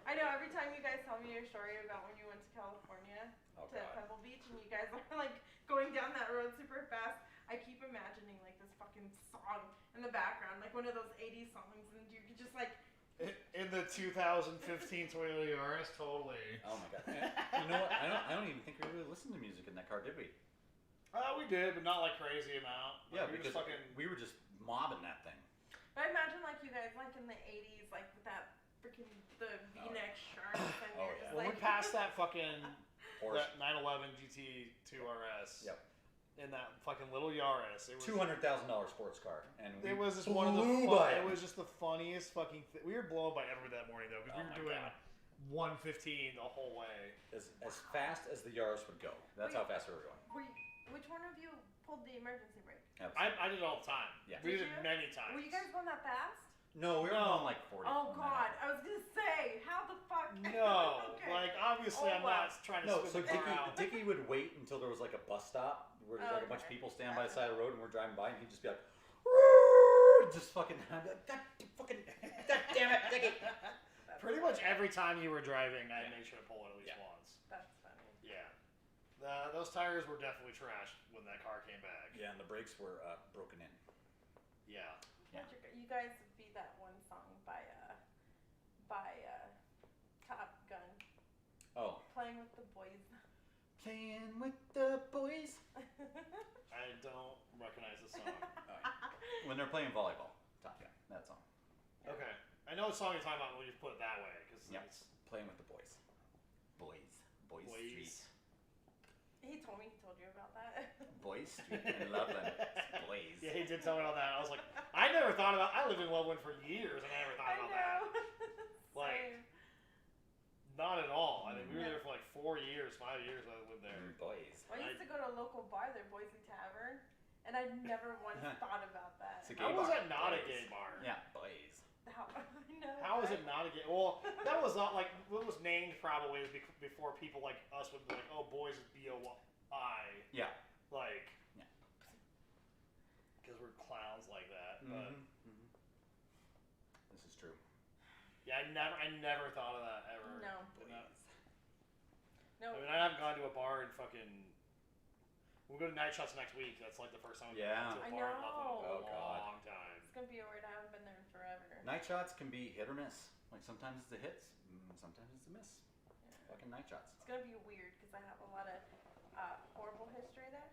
I know every time you guys tell me your story about when you went to California Oh, to God. Pebble Beach and you guys are like going down that road super fast, I keep imagining like this fucking song in the background, like one of those 80s songs, and you could just like. In the 2015 Toyota Yaris, totally. Oh my god. You know what? I don't even think we really listened to music in that car, did we? We did, but not like crazy amount. Yeah, we because we were just mobbing that thing. But I imagine like you guys like in the 80s, like with that freaking the V-neck shirt, and Oh, you're yeah. just when like. we passed that fucking Porsche. that 911 GT2 RS. Yep. In that fucking little Yaris, it was $200,000 sports car, and we It was just blew one of the. by It was just the funniest fucking. We were blown by Edward that morning though, because Oh we my were doing God. 115 the whole way. as fast as the Yaris would go. That's how fast we were going. Which one of you pulled the emergency brake? Absolutely. I did it all the time. Yeah. We did Did it you? many times. Were you guys going that fast? No, we were No. going like 40. Oh God, I was gonna say, how the fuck? No, Okay. like obviously I'm wow. not trying to No, spin so the car out. Dickie would wait until there was like a bus stop where there's like a bunch of Okay. people standing by the side of the road and we're driving by, and he'd just be like, just fucking, I'd be like, God damn it, Dickie. Pretty much every time you were driving, I made sure to pull it at least Yeah. once. That's funny. Yeah. Those tires were definitely trashed when that car came back. Yeah, and the brakes were broken in. Yeah. Yeah. You guys beat that one song by Top Gun. Oh. Playing with the boys. Playing with the boys. I don't recognize the song. Oh, yeah. When they're playing volleyball. Top Gun, that song. Okay. I know the song you're talking about when you put it that way. Cause Yep. it's Playing with the boys. Boys Street. He told you about that. Boys Street in Loveland. Boys. Yeah, he did tell me about that. I was like, I never thought about. I lived in Loveland for years, and I never thought about that. Like, not at all. I mean, we were there for like 4 years, 5 years when I lived there. Boys. Well, I used to go to a local bar there, Boise Tavern, and I never once thought about that. It's a gay How was bar. that not a Boys. gay bar? Yeah, boys. How is it not a gay? Well, that was not like what was named probably before people like us would be like, oh, boys is B-O-I. Yeah. Like. Yeah. Because we're clowns like that. But This is true. yeah, I never thought of that ever. No. I mean, I haven't gone to a bar in fucking. We'll go to Night Shots next week. That's like the first time we've been to a bar in Oh, a God. long time. It's gonna be weird. I haven't been there in forever. Night shots can be hit or miss. Like sometimes it's a hit, sometimes it's a miss. Fucking night shots. It's gonna be weird because I have a lot of horrible history there.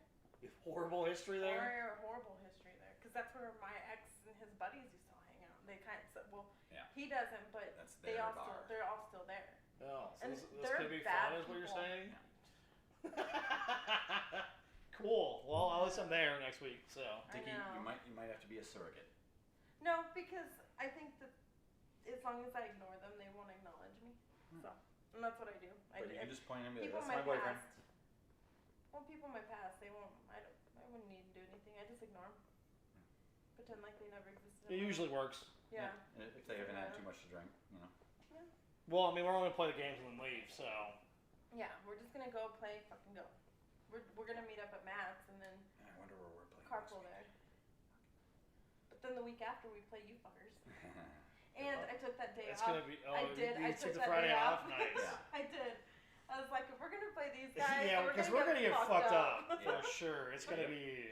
Horrible history there? Horrible history there, because that's where my ex and his buddies used to hang out. They kind of Yeah. he doesn't, but That's they're their all still there. Oh, so And this they're could be bad fun, is what you're people. saying? Cool. Well, at least I'm there next week, so. Dickie, know. you might have to be a surrogate. No, because I think that as long as I ignore them, they won't acknowledge me. So, and that's what I do. But you can just point at me. People That's in my boyfriend. past. Well, people in my past, they won't. I wouldn't need to do anything. I just ignore them. Pretend like they never existed. It usually works. Yeah. If they haven't had too much to drink, you know. Well, I mean, we're only going to play the games and then leave, so. Yeah, we're just gonna go play. Fucking go. We're gonna meet up at Matt's and then I wonder where we're playing. carpool there. But then the week after we play you fuckers. And I took that day It's off. going to be. Oh, I did. You I took took the that Friday day off? off. Nice. Yeah. I did. I was like, if we're gonna play these guys, Yeah, because we're going to get fucked up. For sure. It's going to be.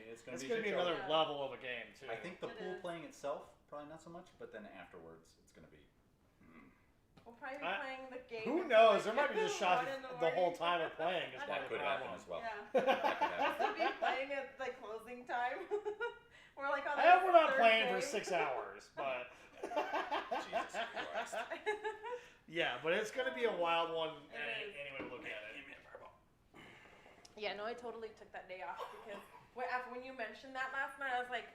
It's gonna It's be, going to be a shit show. another level of a game, too. I think the It pool is. playing itself probably not so much, but then afterwards it's gonna be. We'll probably be playing the game. Who until, knows? like, There might be just shots 1 in the whole morning. time we're playing. Is That part of could the happen problem. as well. Yeah. That could happen. We'll be playing at the closing time. We're like on. I hope we're not third playing for day. 6 hours, but. Jesus Christ. Yeah, but it's going to be a wild one It is. any way to look at it. Yeah, no, I totally took that day off because when you mentioned that last night, I was like,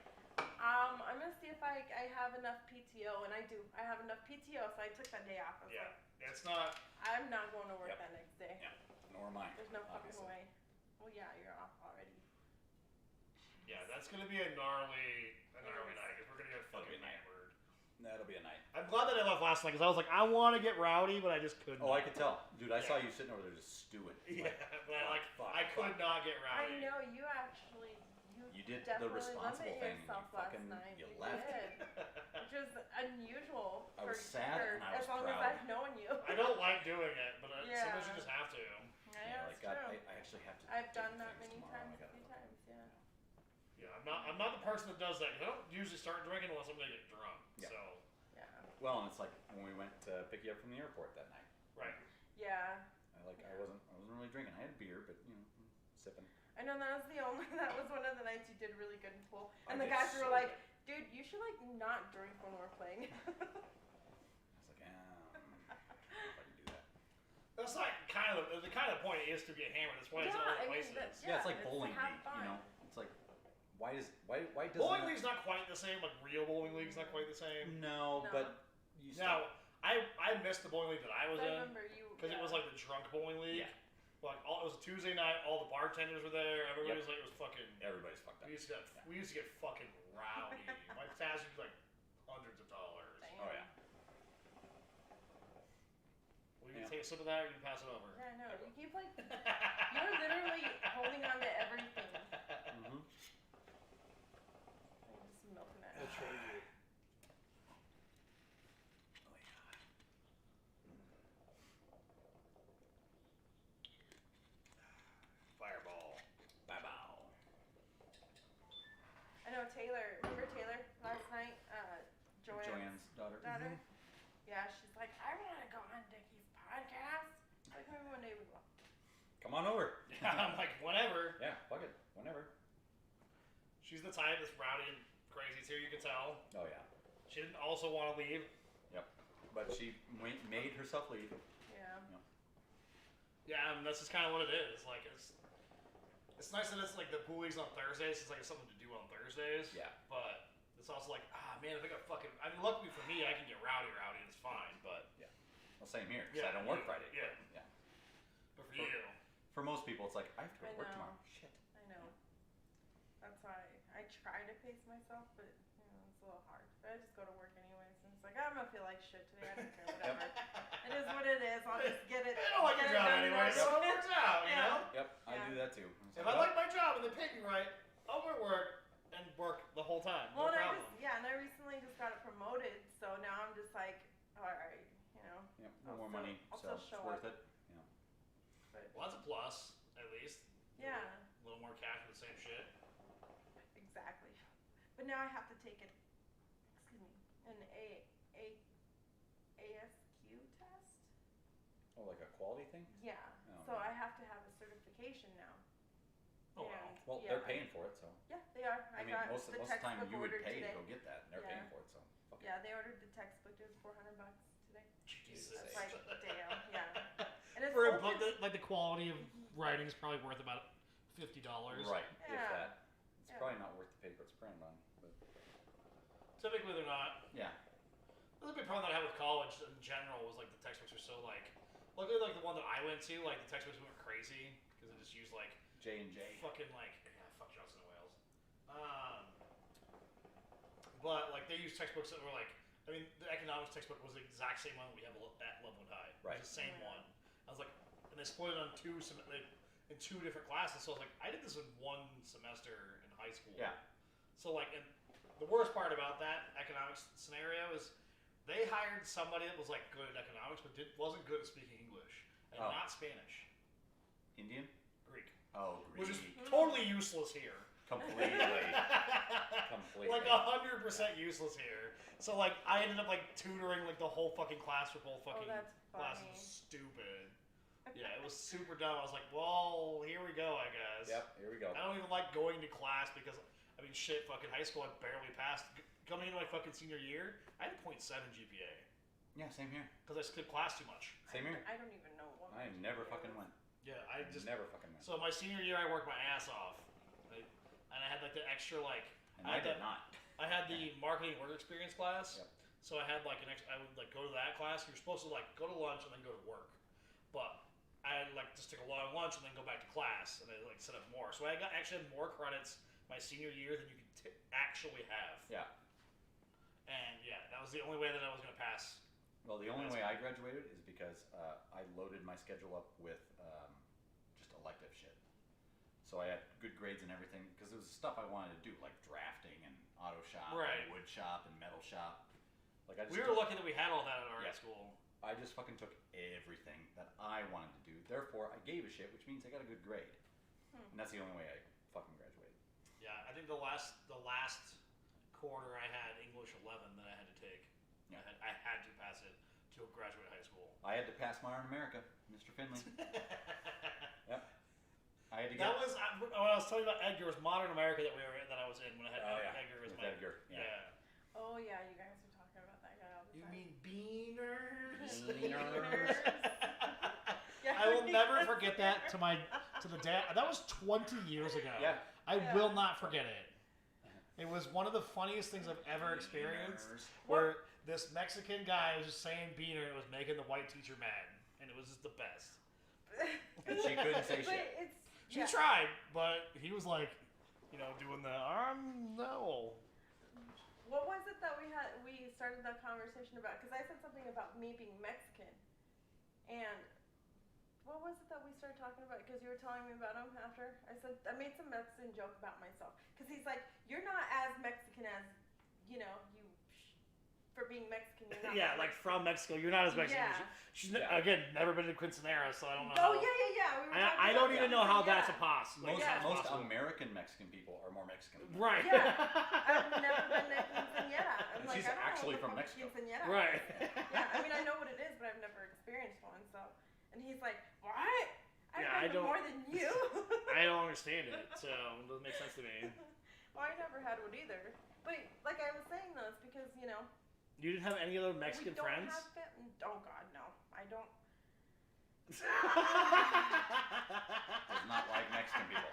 I'm gonna see if I have enough PTO, and I do. I have enough PTO, so I took that day off. I was Yeah, like, it's not. I'm not going to work Yep. that next day. Yeah, nor am I. There's no fucking obviously. way. Well, yeah, you're off already. Yeah, that's going to be a gnarly night because we're going to get That'll be fucking a night. hammered. That'll be a night. I'm glad that I left last night because I was like, I want to get rowdy, but I just couldn't. Oh, I could tell, dude. I saw Yeah. you sitting over there just stewing. Yeah, but I fuck. could not get I rowdy. know you actually. You did the definitely responsible limited thing. yourself You last fucking night. you You left. did, which is unusual. I was for, sad for and I was as long proud. as I've known you. I don't like doing it, but Yeah. sometimes you just have to. Yeah, like that's true. I actually have to. I've do done that things many tomorrow. times, I gotta a few go. times, yeah. Yeah, I'm not the person that does that. 'Cause I don't usually start drinking unless I'm gonna get drunk. Yeah. So, Yeah. Well, and it's like when we went to pick you up from the airport that night. right. Yeah. I wasn't really drinking. I had beer, but you know, sipping. I know that was that was one of the nights you did really good in pool. I And the did guys so were like, good. dude, you should like not drink when we're playing. I was like, I don't know if I can do that. That's like the kind of point is to get hammered. That's why it's in Yeah, other I mean, places. that's- Yeah, it's like it's to bowling have league. fun. You know, it's like why does Bowling league's not quite the same. Like real bowling league's not quite the same. No, No. but you still. Now, I missed the bowling league that I was I in remember you. because it was like the drunk bowling league. Yeah. Like it was a Tuesday night. All the bartenders were there. Everybody was like, it was fucking. Everybody's fucked up. We used to get fucking rowdy. My tabs would be like hundreds of dollars. Damn. Oh yeah. Will you Yeah. take a sip of that or you pass it over? Yeah, I know. You keep like you're literally holding on to everything. Mm-hmm. I'm just milking it. I'll trade you. Oh yeah. Fireball. Bye bow. I know Taylor. Remember Taylor last night? Joanne's daughter. daughter. Yeah, she's like, I want to go on Dickie's podcast. Like maybe one day we will. Come on over. Yeah, I'm like, whatever. Yeah, fuck it. Whenever. She's the type that's rowdy and crazy too, you can tell. Oh yeah. She didn't also want to leave. Yep. But she made herself leave. Yeah. Yeah, that's just kind of what it is. Like, it's nice that it's like the pool league's on Thursdays. It's like it's something to do on Thursdays. Yeah. But it's also like, man, if I got fucking. I mean, luckily for me, I can get rowdy, and it's fine. But yeah. Well, same here. Because I don't work Friday. Yeah. Yeah. But for you, for most people, it's like I have to go to work tomorrow. Shit. I know. That's why I try to pace myself, but it's a little hard. But I just go to work anyways, and it's like I'm gonna feel like shit today. I don't care, whatever. It is what it is. I'll just get it. I don't like your job anyway, so it works out. You know. Yep. I do that too. If I like my job and they pay me right, I'll go to work and work the whole time. No problem. And I recently just got it promoted, so now I'm just like, all right, Yep. No more money, so it's worth it. Yeah. But, well, that's a plus, at least. Yeah. A little more cash for the same shit. Exactly. But now I have to take an ASQ test. Oh, like a quality thing? Yeah. Oh, so I have to have a certification now. Oh, wow. Well, they're paying for it, so. Yeah, they are. I mean, most of the time you would pay to go get that, and they're paying for it, so. Yeah, they ordered the textbook. It was $400 today. Jesus. It's like, damn, yeah. And it's for a book, like the quality of writing is probably worth about $50. Right, Yeah. if that. It's probably not worth the paper it's printed on. But. Typically, they're not. Yeah. The big problem that I had with college in general was like the textbooks were so like, luckily like the one that I went to, like the textbooks went crazy because they just used like J&J. fucking like fuck Johnson and Wales. But like they used textbooks that were like, I mean the economics textbook was the exact same one that we have at Levelwood High. Right. It was the same one. I was like, and they split it on in two different classes. So I was like, I did this in one semester in high school. Yeah. So like, and the worst part about that economics scenario is they hired somebody that was like good at economics, but wasn't good at speaking English and not Spanish. Indian? Greek. Oh, Greek. Which is totally useless here. Completely. Like 100% useless here. So like, I ended up like tutoring like the whole fucking class for both fucking classes. It was stupid. Yeah, it was super dumb. I was like, well, here we go, I guess. Yep, here we go. I don't even like going to class because, I mean, shit, fucking high school, I barely passed. Coming into my fucking senior year, I had a 0.7 GPA. Yeah, same here. Because I skipped class too much. Same here. I don't even know what. I never fucking went. Yeah, I just never fucking went. So my senior year, I worked my ass off, and I had like the extra like. And I did not. I had the marketing work experience class. Yep. So I had like an extra. I would like go to that class. You're supposed to like go to lunch and then go to work, but I like just take a long lunch and then go back to class, and I like set up more. So I actually had more credits my senior year than you could actually have. Yeah. And yeah, that was the only way that I was gonna pass. Well, the only way I graduated is because I loaded my schedule up with just elective shit. So I had good grades and everything because it was stuff I wanted to do, like drafting and auto shop, and wood shop, and metal shop. Like I just we were lucky that we had all that at our school. I just fucking took everything that I wanted to do. Therefore, I gave a shit, which means I got a good grade. And that's the only way I fucking graduated. Yeah, I think the last quarter I had English 11 that I had to take. Yeah. I had to pass it to graduate high school. I had to pass Modern America, Mr. Finley. Yep. I had to get. That was when I was telling you about Edgar. It was Modern America that I was in when I had Edgar as my. Edgar. Yeah. Oh yeah, you guys were talking about that guy all the time. You mean Beaners? Beaners. I will never forget that to the dad. That was 20 years ago. Yeah. I will not forget it. It was one of the funniest things I've ever experienced. Where this Mexican guy was just saying beaner and it was making the white teacher mad. And it was just the best. And she couldn't say shit. She tried, but he was like, doing the no. What was it that we started that conversation about? Because I said something about me being Mexican. And what was it that we started talking about? Because you were telling me about him after. I made some Mexican joke about myself. Because he's like, you're not as Mexican as, you for being Mexican. You're not. Yeah, like from Mexico. You're not as Mexican. Yeah. She's again, never been to Quinceanera, so I don't know. Oh, yeah. I don't even know how that's a pass. Most American Mexican people are more Mexican. Right. Yeah. I've never been to Quinceanera. And she's actually from Mexico. Quinceanera. Right. Yeah, I mean, I know what it is, but I've never experienced one, so. And he's like, what? I don't. More than you. I don't understand it, so it doesn't make sense to me. Well, I never had one either. But like I was saying though, it's because You didn't have any other We Mexican don't friends? have oh God, no. I don't. Does not like Mexican people.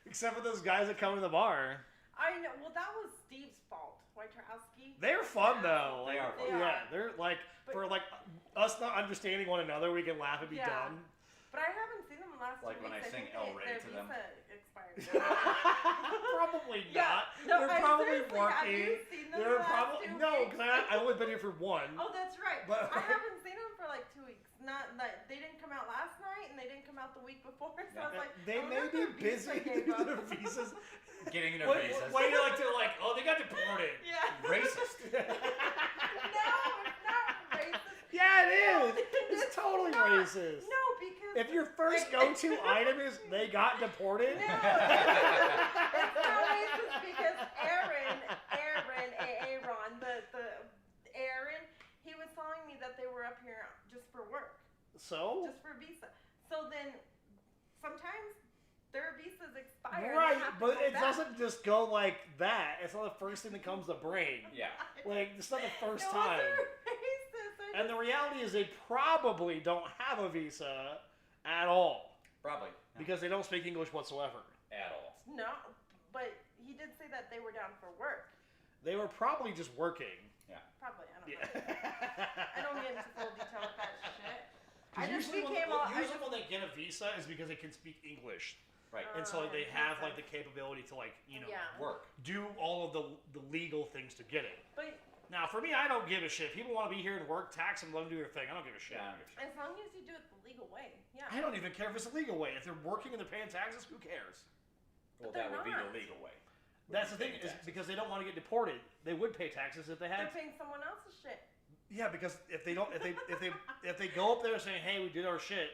Except for those guys that come to the bar. I know. Well, that was Steve's fault. Wojciechowski. They're fun though. They Like, are fun. They yeah, are. they're like But- for like us not understanding one another, we can laugh and be Yeah. dumb. But I haven't seen them the last Like 2 when weeks. I sing think El they- Rey their to them. visa expired. Probably Yeah. not. No, They're I probably seriously, have you working. seen them They're the last probably 2 no, weeks? because I only been here for one. Oh, that's right. But- I haven't seen them for like 2 weeks. Not like they didn't come out last night and they didn't come out the week before. So I was like, They I wonder may if be their visa busy. gave up. Their visas. Getting their Why visas. do you like to like? Oh, they got deported. Yeah. Racist. No, it's not racist. Yeah, it is. It's It's totally not. racist. No, because If your first go-to item is they got deported, no, it's not racist because Aaron, Aaron, he was telling me that they were up here just for work, so just for visa. So then sometimes their visas expire. and they right, have to but go it back. doesn't just go like that. It's not the first thing that comes to brain. Yeah. Like it's not the first It time. wasn't racist. I And the just- reality is they probably don't have a visa at all Probably. because they don't speak English whatsoever. At all. no, but he did say that they were down for work. They were probably just working. Probably, I don't Yeah. know. I don't get into full detail with that shit. I just Usually, became all. I usually just, when they get a visa is because they can speak English, Right. and so they makes have like the sense. capability to like Yeah. Work. do all of the legal things to get it. But Now, for me, I don't give a shit. People want to be here and work, tax them, let them do their thing. I don't give a shit. Yeah, I don't give a shit. as long as you do it the legal way, yeah. I don't even care if it's a legal way. If they're working and they're paying taxes, who cares? Well, But they're that would be not. the legal way. That's the thing, is because they don't want to get deported. They would pay taxes if they They're had. paying someone else's shit. Yeah, because if they don't, if they go up there saying, "Hey, we did our shit,"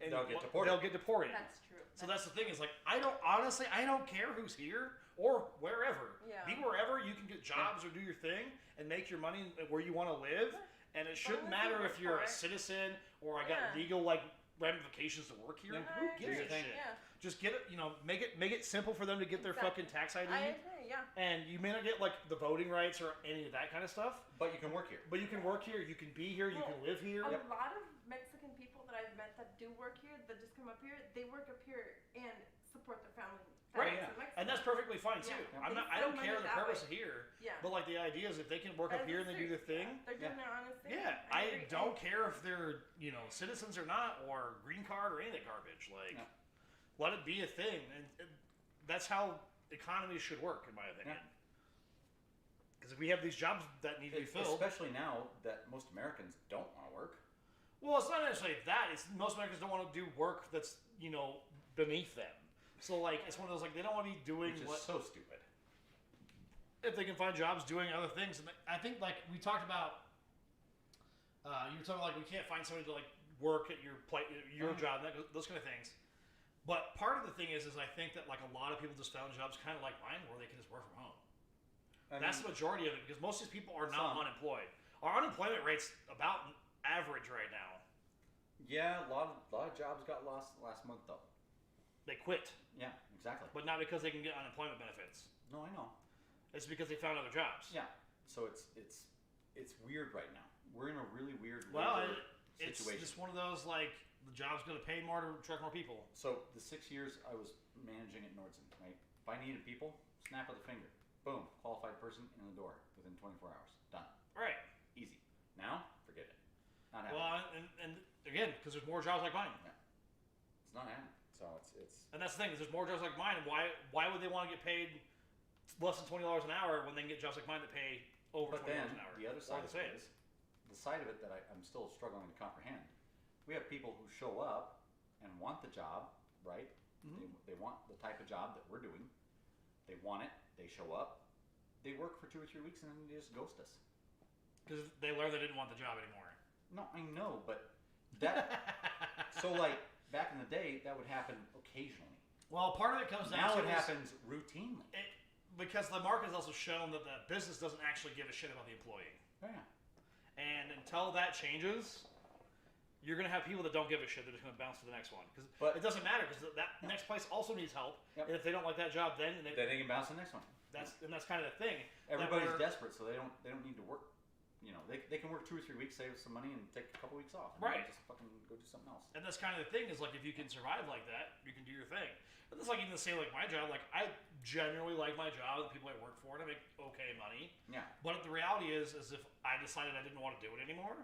and They'll get deported. They'll get deported. That's true. So that's the thing is like I don't care who's here or wherever. Yeah. Be wherever you can get jobs or do your thing and make your money where you want to live. And it shouldn't long as you matter work if you're for a it. citizen or I got Yeah. legal like ramifications to work here. Yeah. Who I gives a agree. shit? Yeah. Just get it, make it simple for them to get their Exactly. fucking tax ID. I agree. Yeah. And you may not get like the voting rights or any of that kind of stuff, But you can work here. but you can work here, you can be here, you Well, can live here. A lot of Mexican people that I've met that do work here, that just come up here, they work up here and support their family. Right, families in Mexico. And that's perfectly fine too. Yeah. I'm They not. I send don't money care the that purpose way. of here, Yeah. but like the idea is if they can work up That's here and they do their serious, thing. They're doing their honest thing. Yeah, I I agree. don't care if they're citizens or not, or green card or any of that garbage. Like, Yeah. let it be a thing, and that's how economies should work, in my opinion. Yeah. Because if we have these jobs that need to be filled, Especially now that most Americans don't want to work. well, it's not necessarily that. It's most Americans don't want to do work that's beneath them. So like, it's one of those like they don't want to be doing Which is what so stupid. if they can find jobs doing other things. And I think like we talked about, you were talking like we can't find somebody to like work at your job, those kind of things. But part of the thing is I think that like a lot of people just found jobs kind of like mine where they can just work from home. That's the majority of it because most of these people are not unemployed. Our unemployment rate's about average right now. Yeah, a lot of jobs got lost last month though. They quit, Yeah, exactly. but not because they can get unemployment benefits. No, I know. It's because they found other jobs. Yeah. So it's weird right now. We're in a really weird Well, labor it's situation. just one of those like the job's going to pay more to attract more people. So the 6 years I was managing at Nordson, right? If I needed people, snap of the finger, boom, qualified person in the door within 24 hours, done, Right. easy. Now, forget it. Not happening. Well, and again, because there's more jobs like mine. It's not happening. So it's And that's the thing, is there's more jobs like mine, and why would they want to get paid less than $20 an hour when they can get jobs like mine that pay over But $20 then an hour? the other Or side the of same. it is the side of it that I'm still struggling to comprehend. We have people who show up and want the job, right? Mhm. They want the type of job that we're doing. They want it. They show up. They work for 2 or 3 weeks and then they just ghost us. Because they learned they didn't want the job anymore. No, I know, but that. So like back in the day, that would happen occasionally. Well, part of it comes down Now to it is happens routinely. because the market has also shown that the business doesn't actually give a shit about the employee. Oh, yeah. And until that changes, you're going to have people that don't give a shit. They're just going to bounce to the next one. But- it doesn't matter because that next place also needs help. Yep. And if they don't like that job, then Then they can bounce the next one. that's kind of the thing. that Everybody's we're- desperate, so they don't need to work they can work 2 or 3 weeks, save some money, and take a couple weeks off. And Right. Just fucking go do something else. And that's kind of the thing is like if you can survive like that, you can do your thing. But that's like even the same like my job. Like I generally like my job, the people I work for, and I make okay money. Yeah. But the reality is if I decided I didn't want to do it anymore,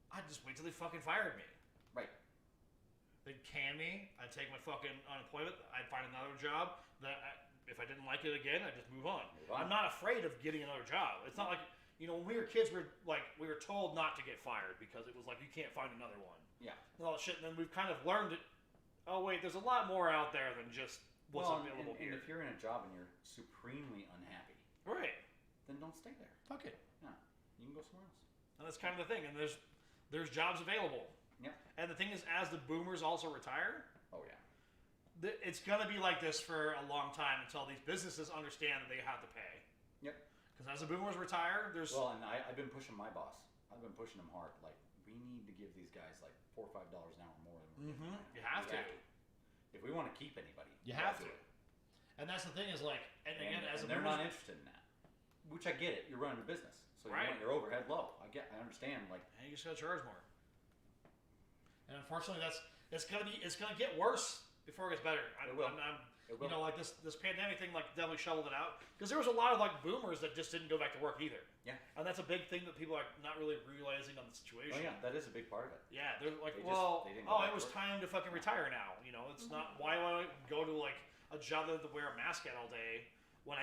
I'd just wait till they fucking fired me. Right. They'd can me. I'd take my fucking unemployment. I'd find another job that if I didn't like it again, I'd just move on. I'm not afraid of getting another job. It's not like, when we were kids, we were told not to get fired because it was like you can't find another one. Yeah. And all that shit. And then we've kind of learned it. Oh wait, there's a lot more out there than just what's available here. And if you're in a job and you're supremely unhappy, right, then don't stay there. Fuck it. Yeah. You can go somewhere else. And that's kind of the thing. And there's jobs available. Yeah. And the thing is, as the boomers also retire, oh yeah, it's gonna be like this for a long time until these businesses understand that they have to pay. Yep. Because as the boomers retire, there's and I've been pushing my boss. I've been pushing him hard. Like we need to give these guys like $4 or $5 an hour more than You have to. If we want to keep anybody, you have to. And that's the thing is like, and again, as they're not interested in that. Which I get it. You're running a business, so you want your overhead low. I understand. Like, and you just gotta charge more. And unfortunately, it's gonna get worse before it gets better. It will. Like this pandemic thing, like definitely shoveled it out because there was a lot of like boomers that just didn't go back to work either. Yeah. And that's a big thing that people are not really realizing on the situation. Oh yeah, that is a big part of it. Yeah, they're like, They it was time to fucking retire now. It's not why would I go to like a job that I have to wear a mask at all day when I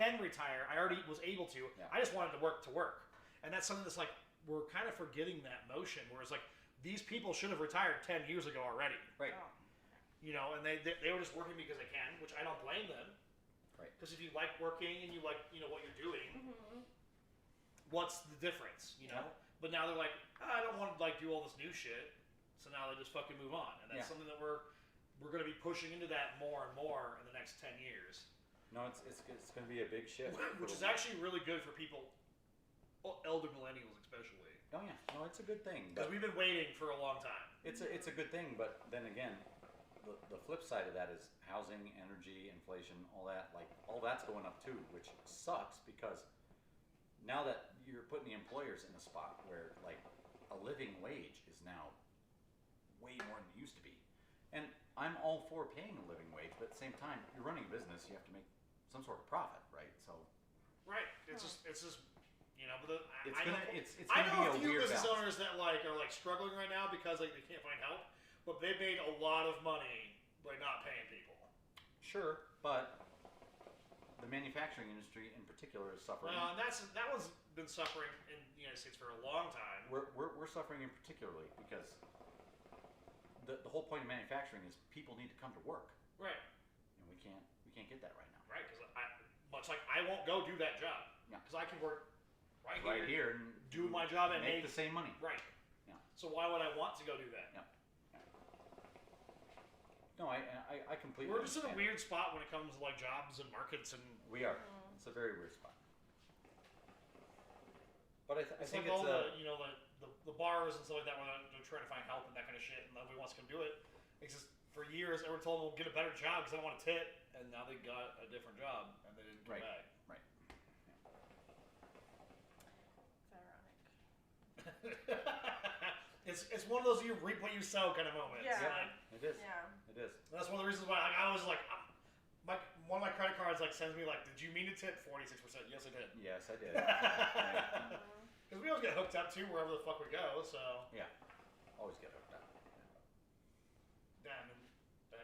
can retire. I already was able to. Yeah. I just wanted to work, and that's something that's like we're kind of forgetting that motion. Whereas like these people should have retired 10 years ago already. Right. Oh. And they were just working because they can, which I don't blame them. Right. Because if you like working and you like what you're doing, what's the difference? Yeah. But now they're like, I don't want to like do all this new shit. So now they just fucking move on, and that's something that we're going to be pushing into that more and more in the next 10 years. No, it's going to be a big shift. Which is actually really good for people, elder millennials especially. Oh yeah, no, it's a good thing. Because we've been waiting for a long time. It's a good thing, but then again, the flip side of that is housing, energy, inflation, all that. Like all that's going up too, which sucks because now that you're putting the employers in a spot where like a living wage is now way more than it used to be, and I'm all for paying a living wage, but at the same time, you're running a business, you have to make some sort of profit, right? So. Right. It's just. But I know a few weird business balance. owners that are struggling right now because they can't find help, but they made a lot of money by not paying people. Sure, but the manufacturing industry in particular is suffering. Well, and that one's been suffering in the United States for a long time. We're suffering in particularly because the whole point of manufacturing is people need to come to work. Right. And we can't get that right now. Right, because much like I won't go do that job. Yeah. Because I can work right here and do my job and make the same money. Right. Yeah. So why would I want to go do that? Yeah. No, I completely. We're just in a understand. weird spot when it comes to like jobs and markets and. We are. It's a very weird spot. But I think like it's all the bars and stuff like that when they're trying to find help and that kind of shit, and nobody wants to come do it. It's just for years everyone told them, "Well, get a better job because I don't want a tit," and now they got a different job and they didn't come back. Right. It's one of those you reap what you sow kind of moments. Yeah. It is. Yeah. It is. And that's one of the reasons why I was like, one of my credit cards sends me like, did you mean to tip 46%? Yes, I did. Yes, I did. Because we always get hooked up too wherever the fuck we go. So yeah, always get hooked up. Damn.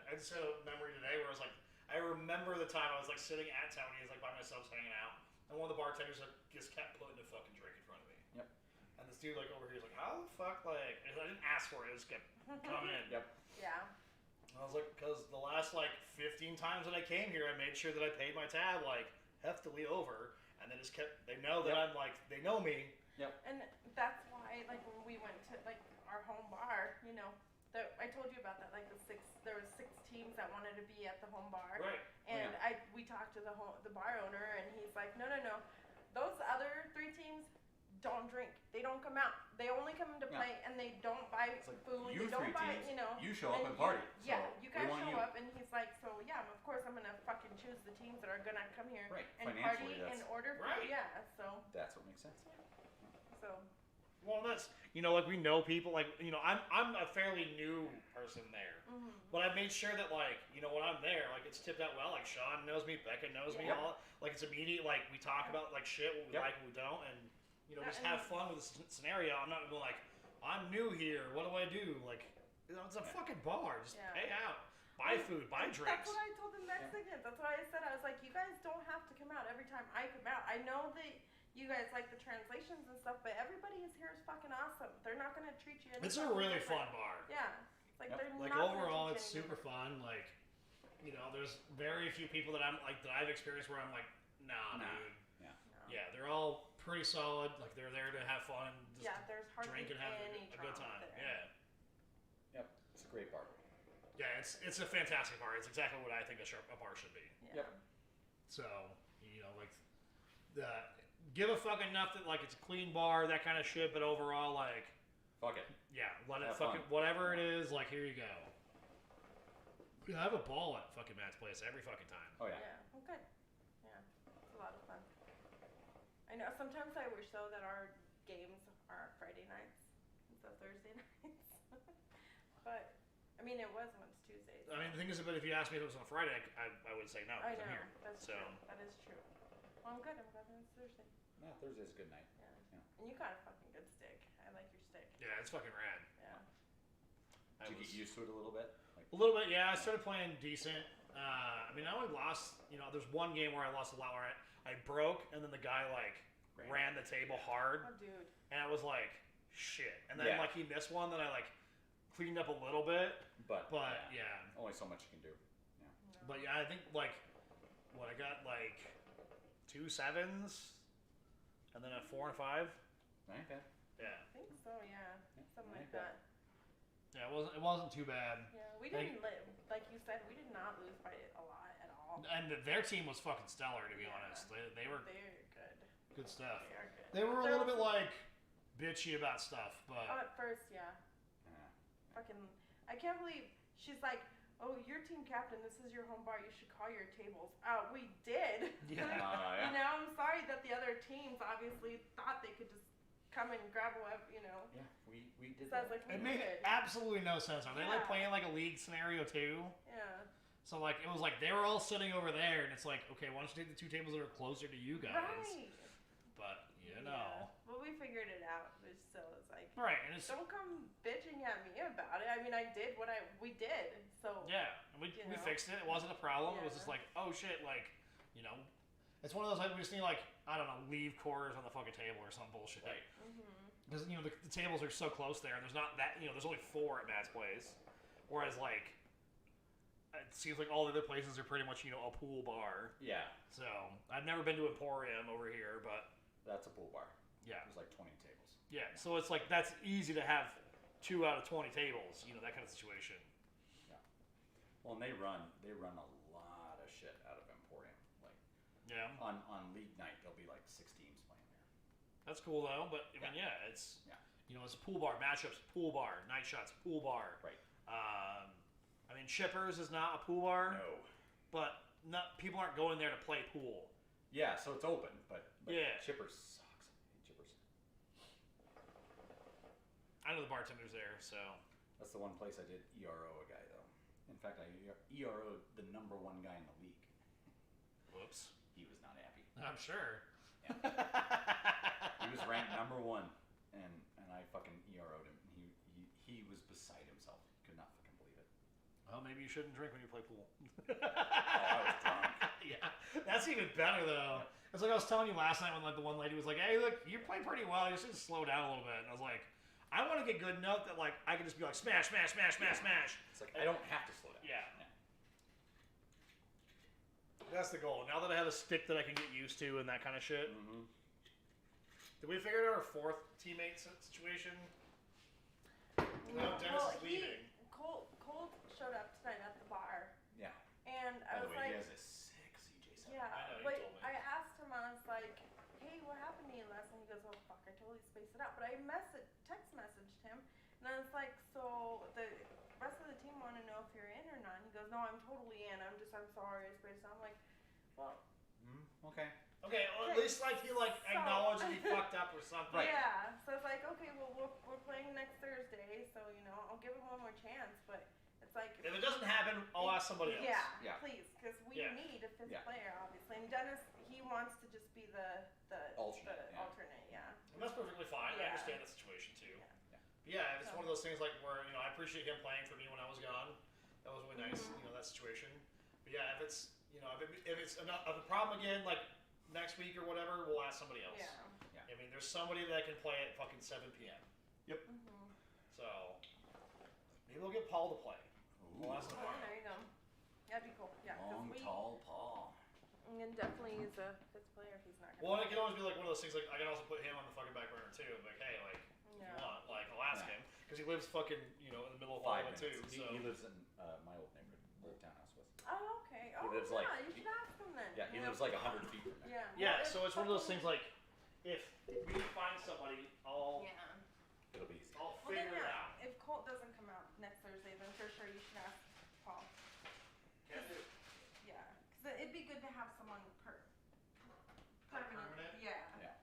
I just had a memory today where I was like, I remember the time I was like sitting at Tony's like by myself hanging out, and one of the bartenders just kept putting a fucking drink in front of me. Yep. And this dude like over here is like, how the fuck like? And I didn't ask for it. It just kept coming in. Yep. Yeah. And I was like, because the last like 15 times that I came here, I made sure that I paid my tab like heftily over, and they just kept. They know that I'm like, they know me. Yep. And that's why, like, when we went to like our home bar, I told you about that. Like there were 6 teams that wanted to be at the home bar. Right. And we talked to the bar owner, and he's like, no. Those other 3 teams don't drink. They don't come out. They only come to play, and they don't buy food. You they don't 3 buy, teams, you show up and party. Yeah, so you guys show you. up, and he's like, so yeah, of course I'm gonna fucking choose the teams that are gonna come here Right. and Financially, party and order food. Right. Yeah, so That's what makes sense. So. Well, that's like we know people. Like I'm a fairly new person there, but I made sure that like when I'm there, like it's tipped out well. Like Sean knows me, Becca knows me. All like it's immediate. Like we talk about like shit, what we like, what we don't, and we just have fun with the scenario. I'm not gonna be like, I'm new here. What do I do? Like it's a fucking bar. Just pay out, buy food, buy drinks. That's what I told the Mexicans. That's why I said I was like, you guys don't have to come out every time I come out. I know that. You guys like the translations and stuff, but everybody is here is fucking awesome. They're not gonna treat you. It's a really fun bar. Yeah, like they're like not overall, gonna it's super fun. Like, there's very few people that I've experienced where I'm like, nah. Dude. Yeah, they're all pretty solid. Like they're there to have fun and just there's hardly drink and have any a good time. There. Yep, it's a great bar. Yeah, it's a fantastic bar. It's exactly what I think a bar should be. Yeah. Yep. So like the. Give a fuck enough that like it's a clean bar, that kind of shit, but overall like fuck it. Yeah, let it fucking whatever it is, like here you go. I have a ball at fucking Matt's place every fucking time. Oh yeah. Yeah. Okay. Yeah. It's a lot of fun. I know sometimes I wish though that our games are Friday nights instead of Thursday nights. But I mean it was once Tuesdays. I mean the thing is, but if you asked me if it was on Friday, I would say no I because know. I'm here. That's true. That is true. Well, I'm glad it's Thursday. Yeah, Thursday's a good night. Yeah. And you got a fucking good steak. I like your steak. Yeah, it's fucking rad. Yeah. Did you get used to it a little bit? A little bit, yeah. I started playing decent. I mean, I only lost. There's one game where I lost a lot where I broke, and then the guy like ran the table hard. Oh, dude. And I was like, shit. And then like he missed one that I like cleaned up a little bit. But yeah. Only so much you can do. Yeah. No. But yeah, I think like what I got like 2 7s. And then a 4 and 5. Okay. Yeah. I think so. Yeah. Something like that. Yeah, it wasn't too bad. Yeah, we didn't like you said, we did not lose by a lot at all. And their team was fucking stellar, to be honest. They were good. Good stuff. They are good. They were a little bit like bitchy about stuff, but at first, yeah. Fucking, I can't believe she's like, oh, you're team captain. This is your home bar. You should call your tables. We did. Yeah. I'm sorry that the other teams obviously thought they could just come and grab whatever, Yeah, we did so that. Like, it made absolutely no sense. Are they like playing like a league scenario too? Yeah. So like it was like they were all sitting over there, and it's like, okay, why don't you take the 2 tables that are closer to you guys? Right. But Well, we figured it out. So it's like, right, and it's don't come bitching at me about it. I mean, I did what we did. So yeah, we fixed it. It wasn't a problem. It was just like, oh shit, like it's one of those like we just need like I don't know, leave quarters on the fucking table or some bullshit. Right. Because the tables are so close there, and there's not that there's only 4 at Matt's place, whereas like it seems like all the other places are pretty much a pool bar. Yeah. So I've never been to Emporium over here, but that's a pool bar. Yeah. There's like 20 tables. Yeah. So it's like that's easy to have 2 out of 20 tables. That kind of situation. Yeah. Well, and they run a lot of shit out of Emporium. Like on league night, there'll be like 6 teams playing there. That's cool though, but I mean, it's it's a pool bar. Matchups, pool bar. Night shots, pool bar. Right. I mean, Shippers is not a pool bar. No. But people aren't going there to play pool. Yeah, so it's open, but Chippers sucks. I hate Chippers. I know the bartenders there, so that's the one place I did ERO a guy though. In fact, I ERO'd the #1 guy in the league. Whoops. He was not happy. I'm sure. Yeah. He was ranked #1, and I fucking ERO'd him. He was beside himself. He could not fucking believe it. Well, maybe you shouldn't drink when you play pool. Oh, I was drunk. Yeah, that's even better though. It's like I was telling you last night when like the one lady was like, "Hey, look, you play pretty well. You should slow down a little bit." And I was like, "I want to get good enough that like I can just be like smash, smash, smash, smash, smash." It's like I don't have to slow down. Yeah. That's the goal. Now that I have a stick that I can get used to and that kind of shit. Mm-hmm. Did we figure out our 4th teammate situation? No, Dennis is leaving. Cole showed up tonight at the bar. Yeah. And I By was the way, like, he has a sick CJ7. yeah, I know, you but told me. I asked him, I was like, hey, what happened to you last night? He goes, oh fuck, I totally spaced it out. But I text messaged him, and I was like, so the rest of the team want to know if you're in or not. And he goes, no, I'm totally in. I'm sorry, I spaced it out. I'm like, well. Okay. Okay, well, at least like he acknowledged that he fucked up or something. Right. Yeah, so it's like, okay, well, we're playing next Thursday, so, I'll give him one more chance, but it's like... If it doesn't happen, I'll ask somebody else. Yeah, please, because we need a fifth player, obviously. And Dennis, he wants to just be the alternate, yeah. And that's perfectly fine. I Yeah. understand the situation, too. Yeah. Yeah, it's one of those things like where, I appreciate him playing for me when I was gone. That was really nice, that situation. But yeah, if it's, if it's a problem again, like next week or whatever, we'll ask somebody else. Yeah. I mean, there's somebody that can play at fucking 7 p.m. Yep. So, maybe we'll get Paul to play. We'll ask him. There you go. That'd be cool. Yeah. Long, tall Paul. And definitely use a fifth player if he's not Well, it can always be like one of those things, like, I can also put him on the fucking back burner too. Like, hey, like, if you want, like, I'll ask him. Because he lives fucking, in the middle of 5 Iowa minutes. too. So. He lives in my old neighborhood, little townhouse with. Oh, okay. Oh, lives yeah, like- you should ask him then. Yeah, he lives like 100 feet from there. Yeah. Yeah, Well, so it's one of those things like, if we find somebody, I'll It'll be easy. I'll Well, then, figure it out. if Colt doesn't come out next Thursday, then for sure you should ask Paul. Can do. Yeah, because it'd be good to have someone permanent. Permanent? Yeah. Yeah.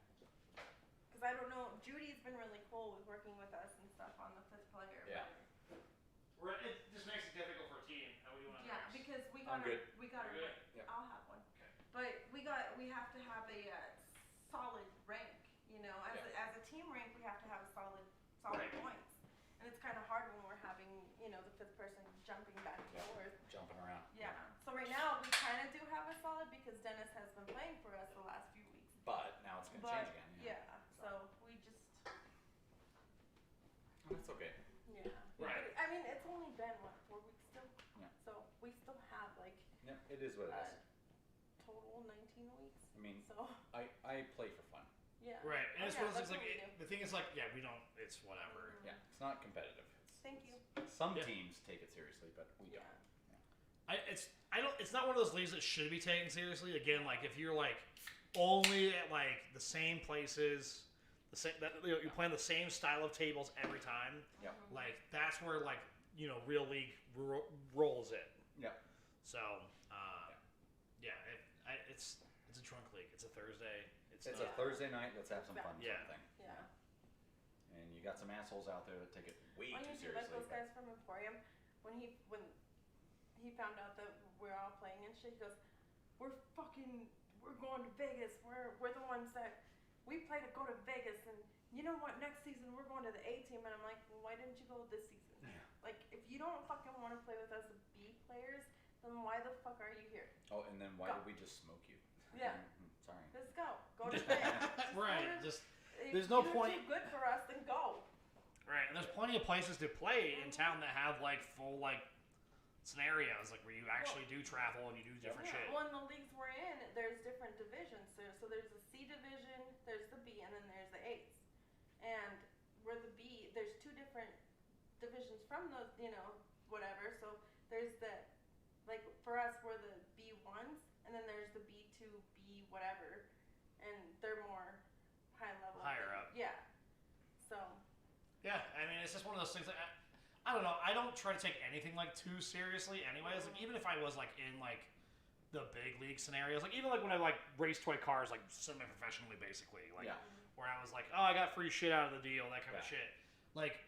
Because I don't know, Judy's been really cool with working with us and stuff on the fifth player. Yeah. It just makes it difficult for a team. How we doing on Yeah, next? because we I'm got good. a You're good? Yep. I'll have one. Okay. But we have to have a solid rank. As a team rank, we have to have a solid Right. points. And it's kind of hard when we're having the fifth person jumping back and Yeah. forth. Jumping around. Yeah. So right now we kind of do have a solid because Dennis has been playing for us the last few weeks. But now it's going to But change again. yeah, so we just That's okay. yeah. Right. I mean, it's only been 4 weeks still. Yeah. So we still have Yep, it is what it is. total 19 weeks. I mean, So I play for fun. yeah. Right, and it's yeah, one of those that's things what we like, the thing is like, yeah, we don't, it's whatever. Yeah, it's not competitive. Thank you. Some Yeah. teams take it seriously, but we Yeah. don't. It's not one of those leagues that should be taken seriously. Again, like if you're like only at like the same places, you're playing the same style of tables every time. Yep. Like that's where like real league rolls in. Yep. So it's a drunk league. It's a Thursday. It's not, a Thursday night. Let's have some fun. Yeah. Sort of thing. Yeah. And you got some assholes out there that take it way On too YouTube, like seriously. those guys from Emporium, when he found out that we're all playing and shit, he goes, we're going to Vegas. We're the ones that we play to go to Vegas, and you know what? Next season we're going to the A team, and I'm like, well, why didn't you go this season? Yeah. Like, if you don't fucking want to play with us B players, then why the fuck are you here? Oh, and then why Go. did we just smoke you? Yeah. Sorry. Let's go. Go to Vegas. right. Go to- Just if there's no you're point- too good for us, then go. right, and there's plenty of places to play in town that have like full like scenarios like where you actually do travel and you do different shit. Well, in the leagues we're in, there's different divisions. So there's the C division, there's the B, and then there's the A's. And we're the B. There's 2 different divisions from those, whatever. So there's the, like for us, we're the B1s, and then there's the B2, B whatever, and they're more high level. Higher up. Yeah. So. Yeah, I mean, it's just one of those things that I don't know. I don't try to take anything like too seriously anyways. Like even if I was like in like the big league scenarios, like even like when I like race toy cars like semi-professionally basically, like where I was like, oh, I got free shit out of the deal, that kind of shit. Like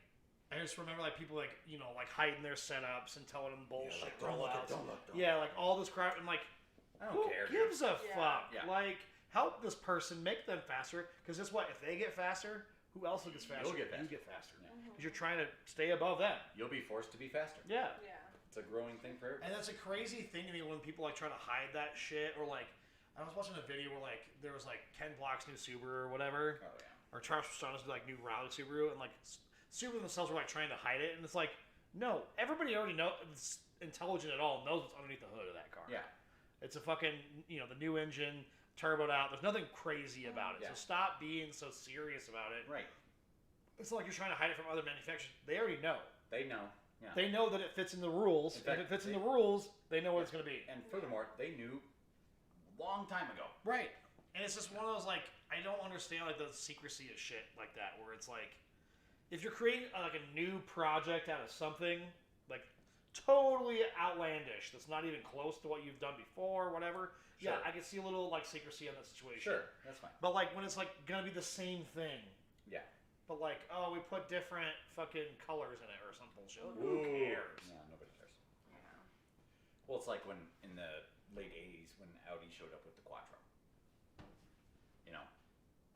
I just remember like people like like hiding their setups and telling them bullshit rollouts. Yeah, like all this crap and like I don't who care. gives a Yeah. fuck? Yeah. Like help this person, make them faster. Because guess what? If they get faster, who else gets faster? You'll get faster. You get faster. Yeah. Because you're trying to stay above them. You'll be forced to be faster. Yeah. Yeah. It's a growing thing for everybody. And that's a crazy thing to me when people like try to hide that shit, or like I was watching a video where like there was like Ken Block's new Subaru or whatever, Oh yeah. or Charles Pastrana's like new rally Subaru, and like Subaru themselves were like trying to hide it, and it's like no, everybody already knows, it's intelligent at all knows what's underneath the hood of that car. Yeah. It's a fucking the new engine, turboed out. There's nothing crazy about it. Yeah. So stop being so serious about it. Right. It's not like you're trying to hide it from other manufacturers. They already know. They know. Yeah. They know that it fits in the rules. In fact, if it fits in the rules, they know what it's going to be. And furthermore, they knew long time ago. Right. And it's just one of those, like, I don't understand, like, the secrecy of shit like that, where it's like, if you're creating, like, a new project out of something, like, totally outlandish, that's not even close to what you've done before, whatever. Sure. Yeah, I can see a little like secrecy in that situation. Sure, that's fine. But like when it's like gonna be the same thing. Yeah. But like, oh, we put different fucking colors in it or some bullshit. Like, Ooh. who cares? Yeah, nobody cares. Yeah. Well, it's like when in the late '80s when Audi showed up with the Quattro. You know,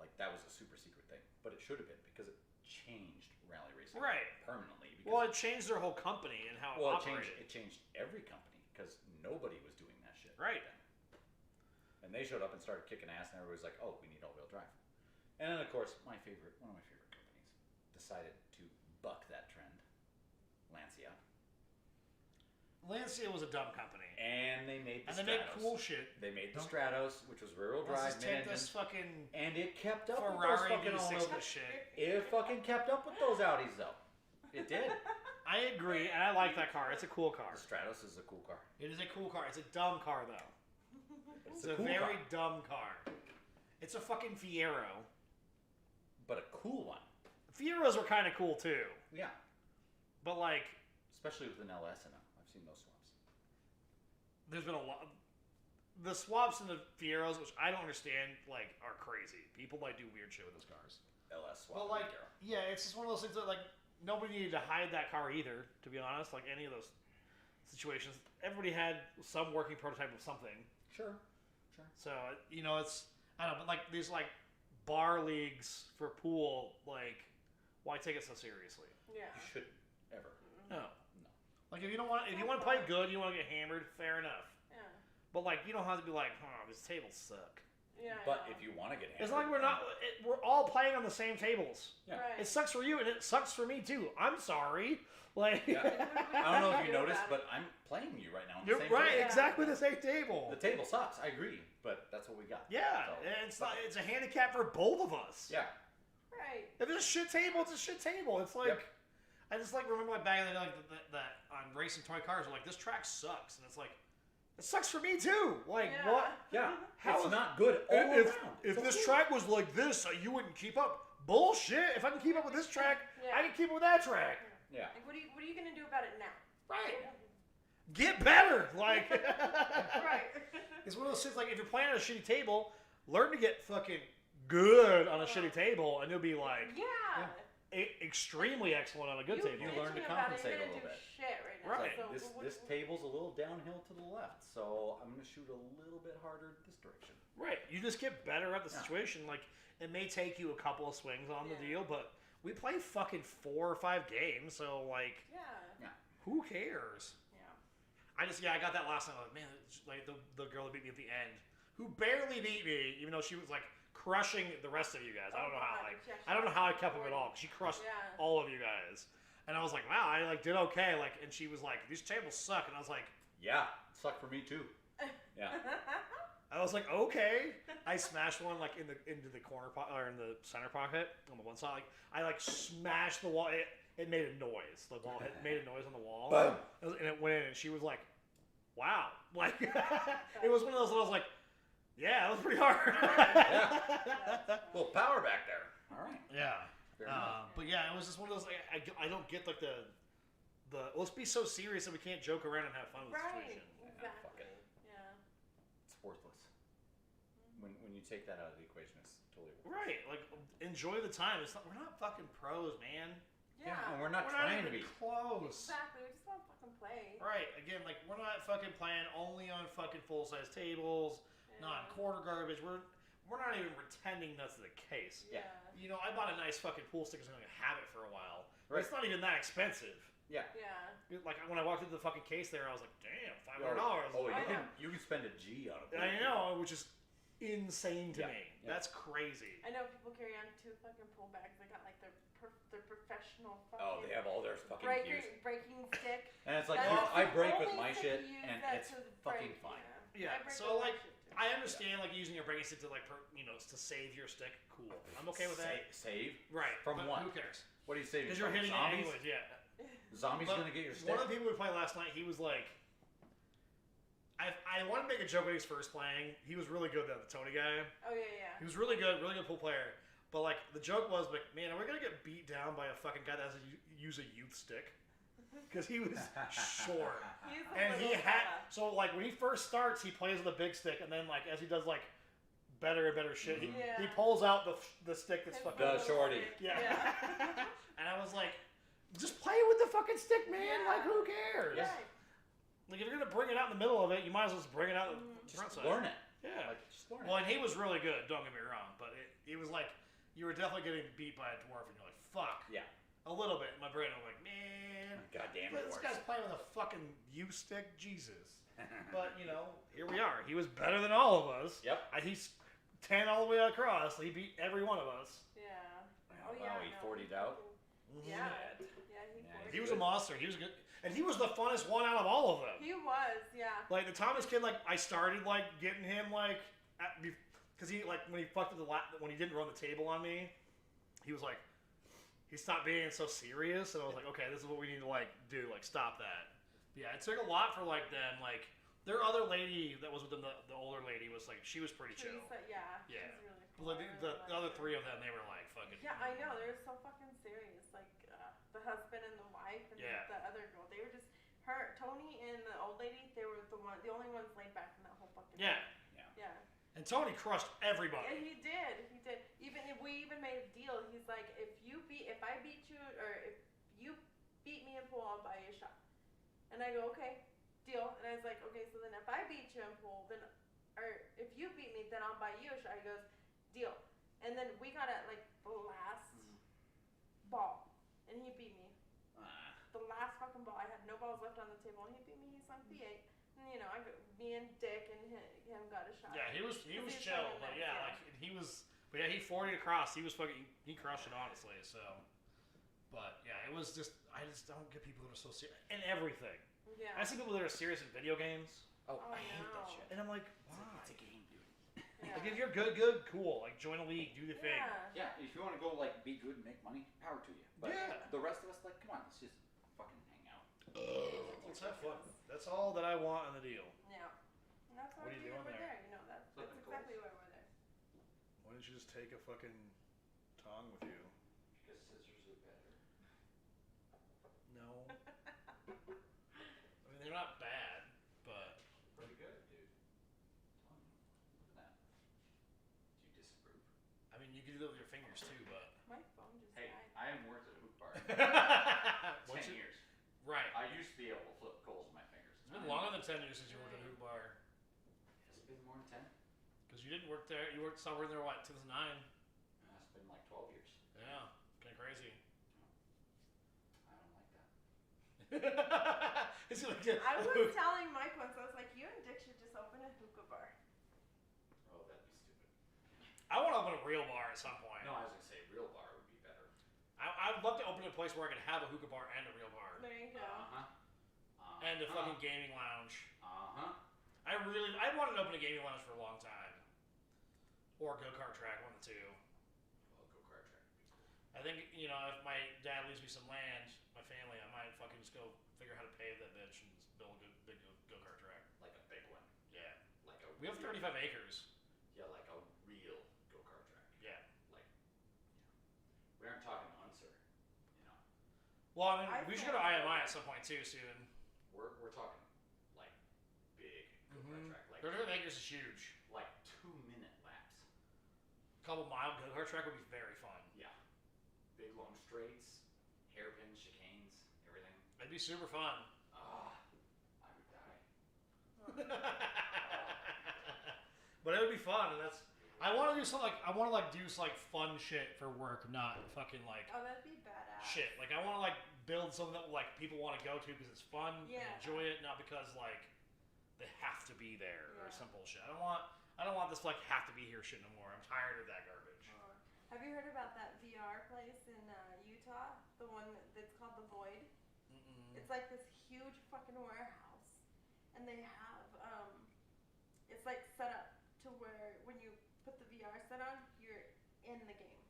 like that was a super secret thing, but it should have been because it changed rally racing permanently. Because, Well, it changed their whole company and how it operated. It changed every company because nobody was doing that shit. Right. Then. And they showed up and started kicking ass, and everybody was like, "Oh, we need all-wheel drive." And then, of course, one of my favorite companies decided to buck that trend. Lancia. Lancia was a dumb company. And they made the Stratos. They made cool shit. They made the Stratos, which was rear-wheel drive, mid-engine. This fucking and it kept up Ferrari with those fucking V6 shit. It fucking kept up with those Audis, though. It did. I agree, and I like that car. It's a cool car. The Stratos is a cool car. It is a cool car. It's a dumb car, though. It's a cool very car. dumb car. It's a fucking Fiero. But a cool one. Fieros were kind of cool, too. Yeah. But, like... Especially with an LS in them. I've seen those swaps. There's been a lot... The swaps in the Fieros, which I don't understand, like, are crazy. People, like, do weird shit with those cars. LS swap. But, like, yeah, it's just one of those things that, like, nobody needed to hide that car either, to be honest. Like, any of those situations. Everybody had some working prototype of something. Sure. So, you know, it's... I don't know, but, like, these, like, bar leagues for pool, like, why take it so seriously? Yeah. You shouldn't ever. No. Like, if you want to play good, you want to get hammered, fair enough. Yeah. But, like, you don't have to be like, these tables suck. Yeah. But if you want to get hammered... It's like we're all playing on the same tables. Yeah. Right. It sucks for you, and it sucks for me, too. I'm sorry. Like... Yeah. I don't know if you noticed, but I'm playing you right now on the You're same right, table. exactly the same table. The table sucks, I agree, but that's what we got. Yeah, So, it's a handicap for both of us. Yeah. Right. If it's a shit table, it's a shit table. It's like... Yep. I just like remember like back in the day, like that on racing toy cars, were like this track sucks, and it's like it sucks for me too. Like Yeah. what? Yeah. How it's is- not good all around. If It's this okay. track was like this, you wouldn't keep up. Bullshit! If I can keep up with this track, Yeah. I can keep up with that track. Yeah. Like, what are you gonna do about it now? Right. Get better. Like. Right. It's one of those things. Like if you're playing on a shitty table, learn to get fucking good on a shitty table, and you'll be like Yeah. extremely excellent on a good table. You learn to bitching about it, compensate you're a gonna little do bit. Shit right now. Right. So This table's a little downhill to the left, so I'm going to shoot a little bit harder this direction. Right. You just get better at the Yeah. situation. Like, it may take you a couple of swings on the Yeah. deal, but we play fucking 4 or 5 games, so, like, Yeah. who cares? Yeah. I got that last night. Like, man, it's like the girl that beat me at the end, who barely beat me, even though she was, like, crushing the rest of you guys. I don't know how, like, I don't know how I kept up at all, 'cause she crushed Yeah. all of you guys. And I was like, wow, I, like, did okay. Like, and she was like, these tables suck. And I was like, Yeah, it sucked for me too. Yeah. I was like, okay. I smashed one like into the corner or in the center pocket on the one side. Like I like smashed the wall. It made a noise. The wall made a noise on the wall, and it went in. And she was like, "Wow!" Like it was one of those that I was like, "Yeah, that was pretty hard." Yeah. Well, power back there. All right. Yeah. Fair enough. But yeah, it was just one of those. Like, I don't get like the let's be so serious that we can't joke around and have fun with the Right. situation. Exactly. fuck it. Yeah. It's worthless. When you take that out of the equation, it's totally worthless. Right. Like enjoy the time. It's not, we're not fucking pros, man. Yeah. And we're not We're not trying to even be. close. Exactly. We just want to fucking play. Right. Again, like we're not fucking playing only on fucking full size tables, not Yeah. quarter garbage. We're not even pretending that's the case. Yeah. You know, I bought a nice fucking pool stick. I'm gonna have it for a while. Right. It's not even that expensive. Yeah. Yeah. Like when I walked into the fucking case there, I was like, damn, $500. Oh, I you can spend a G on it. I know, which is insane to Yeah, me. yeah. That's crazy. I know people carry on 2 fucking pool bags. They got like their professional fucking Oh, they have all their fucking cues. breaking stick. And it's like, That's I the break with only my stick shit, you use and that it's to fucking break, fine. Yeah, I break so, with my like, shit, too. I understand like using your breaking stick to like to save your stick. Cool, I'm okay with that. Save? Right. From but what? Who cares? What are you saving? Because you're from? hitting zombies? it anyways. Yeah. Zombies But gonna get your stick? One of the people we played last night, he was like, I wanted to make a joke when he was first playing. He was really good though, the Tony guy. Oh yeah. He was really good pool player. But like the joke was, like, man, are we gonna get beat down by a fucking guy that has to use a youth stick? because he was short. He's a And he little had fella. so like when he first starts, he plays with a big stick, and then like as he does like better and better shit, he Yeah. pulls out the stick that's His fucking The little shorty. stick. yeah. And I was like, just play with the fucking stick, man. Yeah. Like who cares? Yeah. Like if you're gonna bring it out in the middle of it, you might as well just bring it out the front Just side. learn it. Yeah. Like, just learn Well, it. and he was really good. Don't get me wrong, but it was like you were definitely getting beat by a dwarf, and you're like, fuck. Yeah. A little bit. In my brain, I'm like, man. Goddamn This dwarves. guy's playing with a fucking U stick, Jesus. But you know, here we are. He was better than all of us. Yep. He's 10 all the way across. He beat every one of us. Yeah. Wow, Oh yeah. he no, 40'd out. Yeah. Yeah. Yeah, He was a monster. He was good, and he was the funnest one out of all of them. He was. Yeah. Like the Thomas kid, like I started like getting him like, because he like when he fucked with when he didn't run the table on me, he was like, he stopped being so serious, and I was like, okay, this is what we need to like do, like stop that. But yeah, it took a lot for like them. Like their other lady that was with them, the older lady was like, she was pretty chill. Yeah. Yeah. She's really But cool. like, I the really other like her. three of them, they were like fucking. Yeah, I know. They were so fucking serious. Like the husband and the wife and Yeah. the other girl. They were just her, Tony, and the old lady. They were the only ones laid back in that whole fucking. Yeah. Thing. Yeah. And Tony crushed everybody. And he did. Even if we even made a deal, he's like, if I beat you, or if you beat me in pool, I'll buy you a shot. And I go, okay, deal. And I was like, okay, so then if I beat you in pool, then, or if you beat me, then I'll buy you a shot. He goes, deal. And then we got at like the last ball, and he beat me. The last fucking ball. I had no balls left on the table, and he beat me. He sunk the 8. And you know, me and Dick and him got a shot. Yeah, he was He's chill, so but nice, yeah, yeah. like he was. But yeah, he 40'd across. He was fucking. He crushed it honestly. So, but yeah, it was just. I just don't get people that are so serious in everything. Yeah. I see people that are serious in video games, Oh, Oh, I hate that no. shit. and I'm like, It's why? like, it's a game, dude. Yeah. Like if you're good, cool. Like join a league, do the thing. Yeah. Yeah, if you want to go like be good and make money, power to you. But Yeah. the rest of us, like, come on, let's just fucking hang out. Let's have fun. That's all that I want in the deal. Yeah. And that's why What are you we're doing there? there. You know, that's Flipping exactly why we're there. Why don't you just take a fucking tongue with you? Because scissors are better. No. I mean, they're not bad, but Pretty good, dude. Look at that. Do you disapprove? I mean, you can do that with your fingers too, but. My phone just Hey, died. I haven't worked at a hoop bar in What's 10 it- years. Right. I used to be able to flip coals with my fingers. It's been longer than 10 years since you worked at a hoop bar. Has it been more than 10? Because you didn't work there. You stopped working there, what, 2009? It's been like 12 years. Yeah. Kind of crazy. I don't like that. It's like, I was telling Mike once, I was like, you and Dick should just open a hookah bar. Oh, that'd be stupid. I want to open a real bar at some point. No, I was going to say real bar would be better. I'd love to open a place where I could have a hookah bar and a real bar. There you go. And a fucking gaming lounge. Uh-huh. I wanted to open a gaming lounge for a long time. Or a go-kart track, one of the two. Well, go-kart track would be cool. I think, you know, if my dad leaves me some land, my family, I might fucking just go figure out how to pave that bitch and just build a good big go-kart track. Like a big one. Yeah. Like a We have real- 35 acres. Yeah, like a real go-kart track. Yeah. Like, we aren't talking Unser, you know. Well, I mean, I we should go to think- IMI at some point too soon. We're talking like big go-kart track, like 35 acres is huge. 2-minute laps. A couple mile go-kart track would be very fun. Yeah, big long straights, hairpins, chicanes, everything. It'd be super fun. Ah, I would die. But it would be fun, and that's. I want to do something like do like fun shit for work, not fucking like Oh, that'd be badass. shit. Like I want to like build something that like people want to go to because it's fun, Yeah. and enjoy it, not because like they have to be there or Yeah. some bullshit. I don't want this like have to be here shit no more. I'm tired of that garbage. Have you heard about that VR place in Utah? The one that's called The Void? Mm-mm. It's like this huge fucking warehouse. And they have, it's like set up to where when you put the VR set on, you're in the game.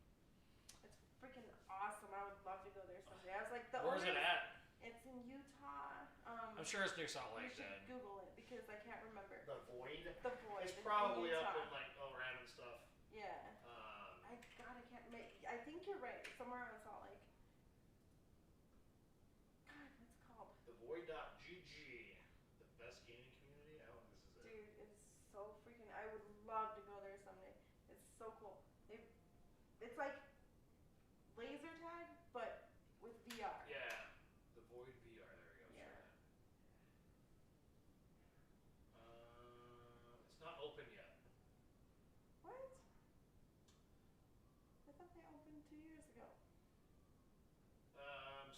It's freaking awesome. I would love to go there someday. I was like, Where's it at? It's in Utah. I'm sure it's near Salt You Lake should then. Google it because I can't remember. The Void. The Void. It's in probably up Utah. in like Colorado and stuff. Yeah. I can't make. I think you're right. Somewhere in Salt Lake. God, what's it called?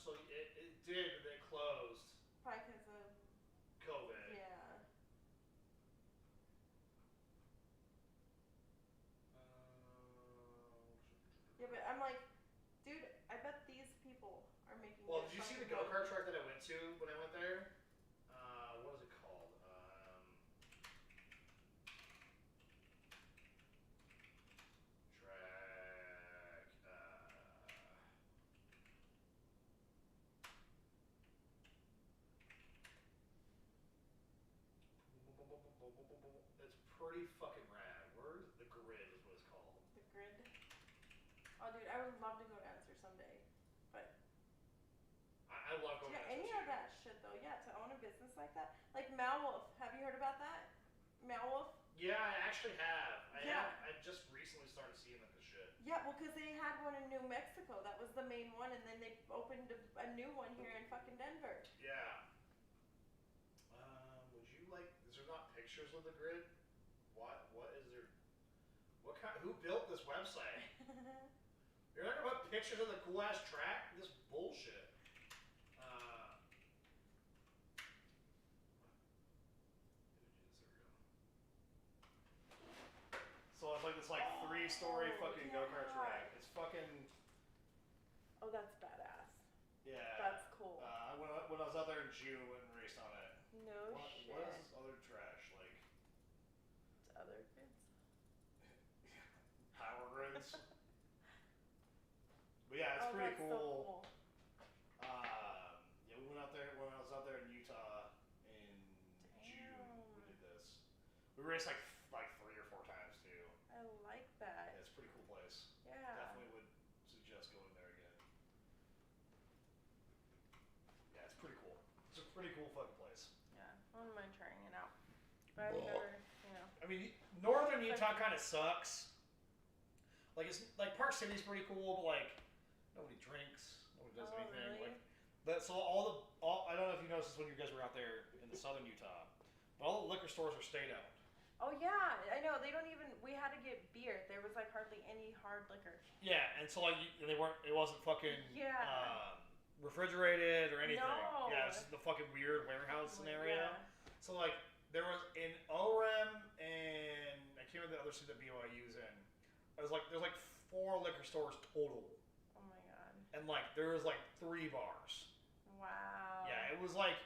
So it did, but it closed. Probably because of COVID. yeah. Yeah, but I'm like, dude, I bet these people are making. Well, good did you see the fucking go-kart money. track that I went to when I went there? What is it called? Track. It's pretty fucking rad. Where's the grid? Is what it's called. The grid. Oh, dude, I would love to go dancer someday, but. I love going. Yeah, dancer any too. of that shit though. Yeah, to own a business like that, like Malwolf. Have you heard about that? Malwolf. Yeah, I actually have. Yeah. I just recently started seeing this shit. Yeah, well, because they had one in New Mexico. That was the main one, and then they opened a new one here in fucking Denver. Yeah. Would you like? Is there not pictures of the grid? What is there? What kind? Who built this website? You're not gonna put pictures of the cool ass track? This bullshit. So it's like this 3-story fucking go-kart track. It's fucking. Oh, that's badass. Yeah. That's cool. When I was out there in June, went and raced on it. No shit. What is this other trash like? It's other kids. Power grids. But yeah, it's pretty that's cool. So cool. Yeah, we went out there when I was out there in Utah in June. We did this. We raced like 3 or 4 times too. I like that. Yeah, it's a pretty cool place. Yeah. Definitely would suggest going there again. Yeah, it's pretty cool. It's a pretty cool fucking place. Yeah, I wouldn't mind trying it out. But I've never, I mean, northern Utah kind of sucks. Like it's like Park City's pretty cool, but like nobody drinks, nobody does anything. Really? Like that. So all I don't know if you noticed this when you guys were out there in the southern Utah, but all the liquor stores are state owned. Oh yeah, I know. They don't even. We had to get beer. There was like hardly any hard liquor. Yeah, and so like they weren't. It wasn't fucking. Yeah. Refrigerated or anything. No. Yeah, it's the fucking weird warehouse scenario. Yeah. So like there was in OREM and I can't remember the other city that BYU's in. There's like 4 liquor stores total. Oh my god. And like there was like 3 bars. Wow. Yeah, it was like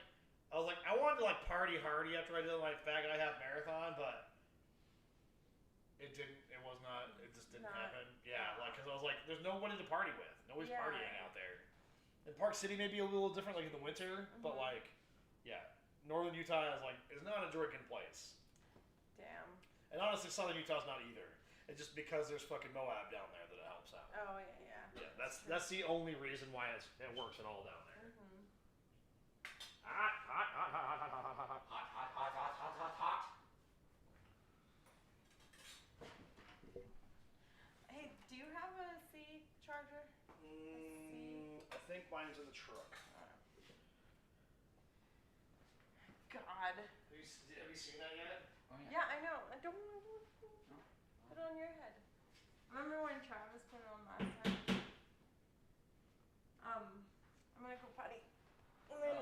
I was like I wanted to like party hardy after I did my Fat Guy Half Marathon, but it didn't. It was not. It just didn't happen. Yeah, like because I was like, there's nobody to party with. Nobody's partying out there. In Park City, maybe a little different, like in the winter, but like, yeah, northern Utah is not a drinking place. Damn. And honestly, southern Utah's not either. It's just because there's fucking Moab down there that it helps out. Oh yeah. Yeah, that's the only reason why it works at all down there. Hot. Hey, do you have a C charger? I think mine's in the truck. God. Have you seen that yet? Oh, Yeah, I know. I don't want to put it on your head. Remember when Travis put it on last time? I'm gonna go potty.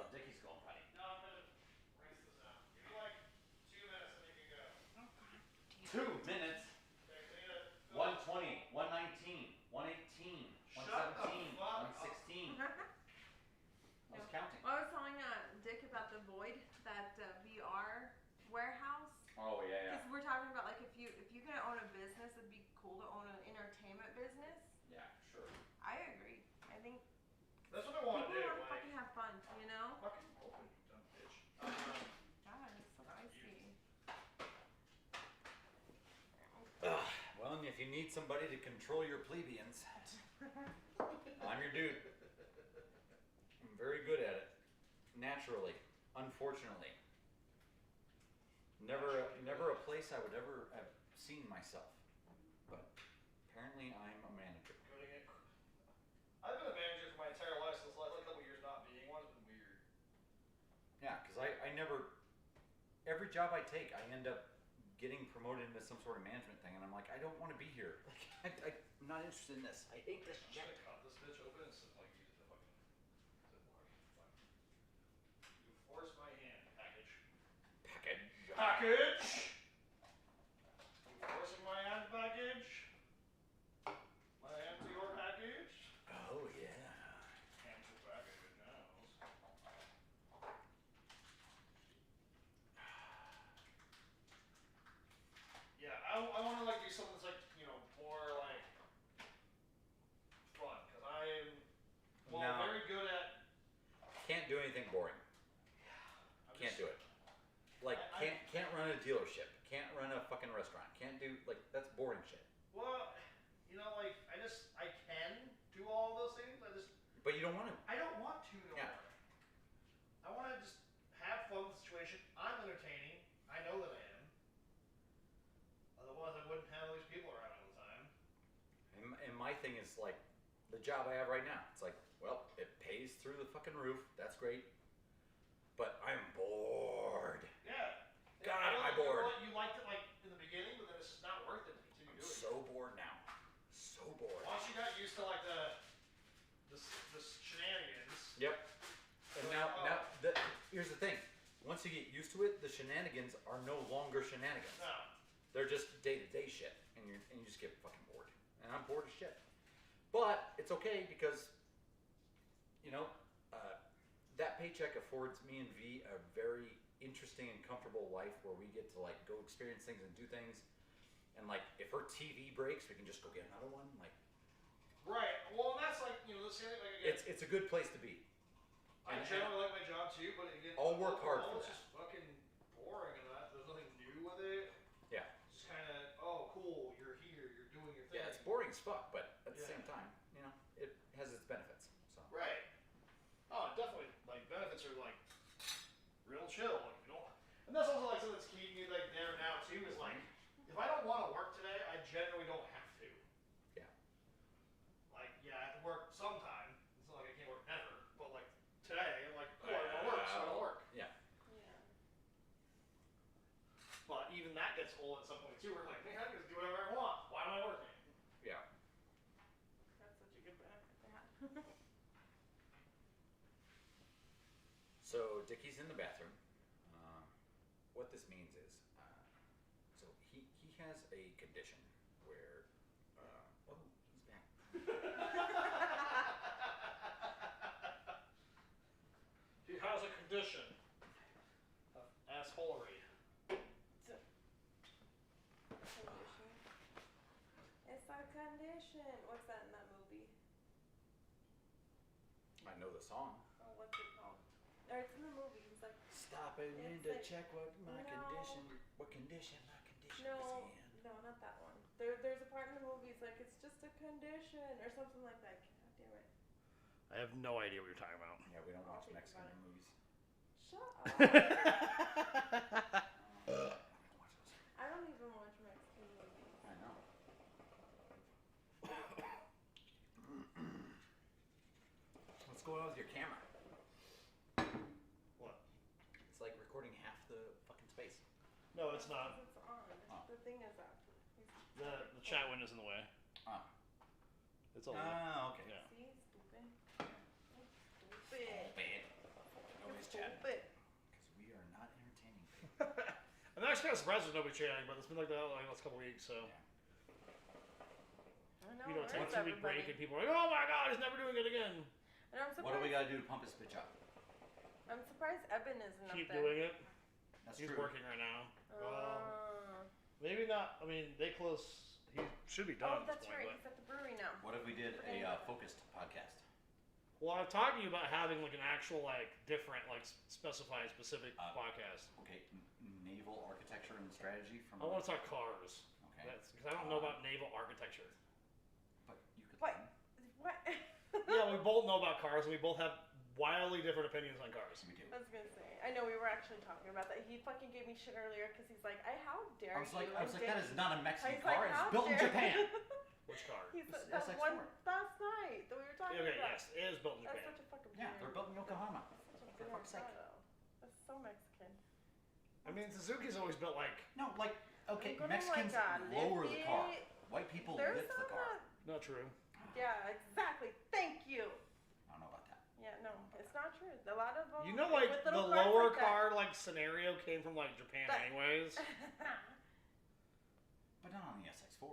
Dickie's going potty. No, I'm gonna rinse this out. Give me like 2 minutes and you can go. 2 minutes. Okay, so you gotta go. 120, 119, 118, Shut 117, the fuck up. 116. I was counting. Well, I was telling Dick about the Void, that VR warehouse. Oh yeah, Because we're talking about like if you can own a business, it'd be cool to own an entertainment business. yeah. Sure. I agree. I think That's what I want to people do. want to Like, fucking have fun, you know? fucking open, you dumb bitch. God, it's so icy. Well, and if you need somebody to control your plebeians, I'm your dude. I'm very good at it. Naturally. Unfortunately. Never a place I would ever have seen myself. But apparently I'm a manager. I've been a manager for my entire life, so it's like a couple years not being one has been weird. Yeah, because I never, every job I take, I end up getting promoted into some sort of management thing, and I'm like, I don't want to be here. Like, I'm not interested in this. I hate this I'm shit. just gonna cut this bitch open and like use it to fucking. package. Forcing my hand package. My hand to your package. Oh, yeah. Hand to package now. Yeah, I want to like do something that's like, you know, more like fun, because I am very good at. Can't do anything boring. Can't do it. Like, can't run a dealership. Can't run a fucking restaurant. Can't do, like, that's boring shit. Well, you know, like, I can do all those things. But you don't want to. I don't want to no Yeah. more. I want to just have fun with the situation. I'm entertaining. I know that I am. Otherwise, I wouldn't have all these people around all the time. And my thing is, like, the job I have right now. It's like, well, it pays through the fucking roof. That's great. But I'm bored. Yeah. God, I'm bored. You liked it, like, in the beginning, but then it's just not worth it to continue doing it. So bored now. So bored. Once you got used to, like, the shenanigans. Yep. And now, here's the thing. Once you get used to it, the shenanigans are no longer shenanigans. No. They're just day-to-day shit, and you just get fucking bored. And I'm bored as shit. But it's okay because, you know, that paycheck affords me and V a very interesting and comfortable life where we get to like go experience things and do things. And like, if her TV breaks, we can just go get another one. Like, right. Well, and that's like, you know, the same thing. Like, again, it's a good place to be. I generally like my job too, but again, I'll work hard for it's that. just fucking boring and there's nothing new with it. Yeah. Just kind of, oh, cool, you're here, you're doing your thing. Yeah, it's boring as fuck, but at the same time, you know, it has its benefits. So. Right. Oh, definitely. Like, benefits are like real chill. Like, you don't, and that's also like something that's keeping me like there now too. Is like, if I don't want to work today, I generally don't have to. Yeah. Like, yeah, I have to work sometime. It's not like I can't work never. But like today, I'm like, oh, I want to work, so I don't work. Yeah. Yeah. But even that gets old at some point too. We're like, man, I can just do whatever I want. Why am I working? Yeah. That's such a good benefit to have. So Dickie's in the bathroom. What this means is, so he has a condition where, oh, he's back. He has a condition of assholery. Condition. It's a condition. What's that in that movie? I know the song. Oh, what's it called? Or it's in the movie. He's like, Stopping in It's to like- check what my No. condition, what condition my condition no, is in. no, not that one. There's a part in the movie. It's like it's just a condition or something like that. God damn it. I have no idea what you're talking about. Yeah, we don't I'll watch think Mexican about it. movies. Shut up. I don't even watch Mexican movies. I know. What's going on with your camera? What? It's like recording half the fucking space. No, it's not. It's on. Oh. The thing is up. The chat window's in the way. Oh. It's all. Okay. Yeah. See, stupid. Stupid. Bad. Nobody's chatting. Stupid. Because we are not entertaining. I'm actually kind of surprised there's nobody chatting, but it's been like that like the last couple weeks, so. Yeah. I know. You know, it's like where's 2 week break everybody? and people are like, oh my god, he's never doing it again. And I'm surprised. What do we gotta do to pump this bitch up? I'm surprised Eben isn't Keep up there. doing it. That's He's true. working right now. Uh, Maybe not. I mean, they close. He should be done oh, at this that's point. right. But. He's at the brewery now. What if we did a focused podcast? Well, I'm talking about having like an actual like different like specified specific podcast. Okay, naval architecture and strategy from. I want to talk cars. Okay. That's because I don't know about naval architecture. But you could. What? What? Yeah, we both know about cars, and we both have wildly different opinions on cars. We do. I was gonna say. I know we were actually talking about that. He fucking gave me shit earlier because he's like, how dare I was like, you? that is not a Mexican He's car. like, how It's built in dare Japan. Which car? He's It's that SX4. one last night that we were talking Okay, about. yes, it is built in That's Japan. such a fucking Yeah, they're built in Yokohama. Such a For weird fuck's sake. photo. That's so Mexican. I mean, Suzuki's always built like No, like, okay, I'm gonna, Mexicans like, lower the car. lift it. White people There's lift the some car. not true. Yeah, exactly. Thank you. I don't know about that. Yeah, no, it's it's not true. A lot of them. You know, like with the little cars lower like that. car like scenario came from like Japan, anyways. But not on the SX4.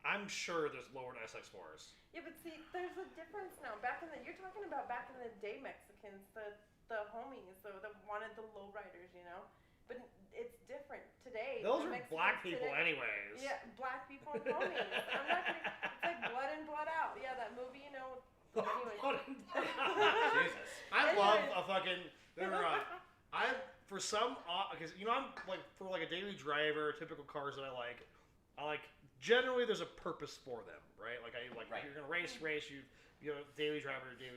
I'm sure there's lowered SX4s. Yeah, but see, there's a difference now. You're talking about back in the day Mexicans, the homies, that wanted the lowriders, you know. But it's different today. Those the are Mexicans black people, today, anyways. Yeah, black people and homies. I'm not kidding. It's like Blood in, Blood Out. Yeah, that movie, you know. Anyways. Jesus. I love a fucking. For some, because you know I'm like for like a daily driver, typical cars that I like generally there's a purpose for them, right? Like Right. if you're gonna race, you know, daily driver. If you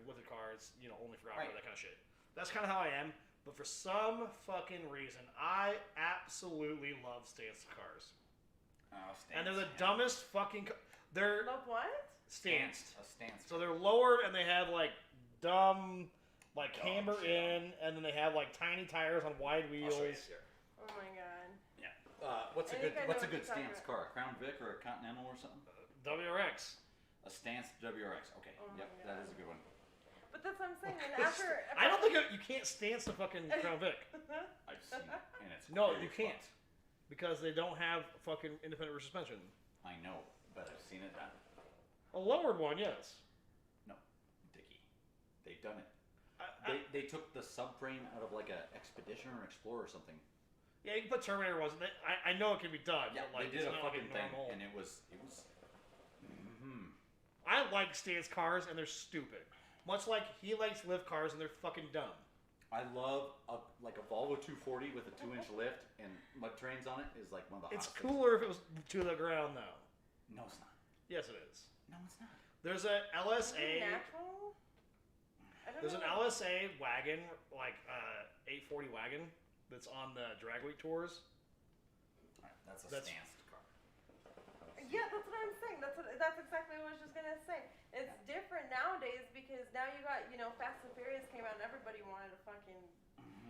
with the car, it's only for off-road, that kind of shit. That's kind of how I am. But for some fucking reason, I absolutely love stance cars. Oh, stance. And they're the dumbest fucking. They're Love what? stanced. A stance. So they're lowered and they have like dumb, like Dumb camber shit. in, and then they have like tiny tires on wide wheels. I'll show you here. Oh my god. Yeah. What's a I think I know good what you're talking stance car? A Crown Vic or a Continental or something? WRX. A stance WRX. Okay. Oh my Yep, God. that is a good one. But that's what I'm saying. And after I don't think you can't stance the fucking Crown Vic. I've seen it, and it's No, very you can't, fun. because they don't have fucking independent rear suspension. I know, but I've seen it done. A lowered one, yes. No, Dickie, they've done it. I- They took the subframe out of like a Expedition or Explorer or something. Yeah, you can put Terminator ones. I know it can be done. Yeah, but like, they did it's a not fucking like thing, normal. and it was. I like stance cars, and they're stupid. Much like he likes lift cars, and they're fucking dumb. I love a Volvo 240 with a 2-inch lift and mud trains on it is like one of the It's hottest things. cooler if it was to the ground, though. No, it's not. Yes, it is. No, it's not. There's a Is it LSA. natural? I don't There's an know. LSA wagon, like 840 wagon, that's on the drag week tours. All right, that's a That's- stance car. Yeah, that's what I'm saying. That's exactly what I was just gonna say. It's different nowadays because now you got, Fast and Furious came out and everybody wanted a fucking.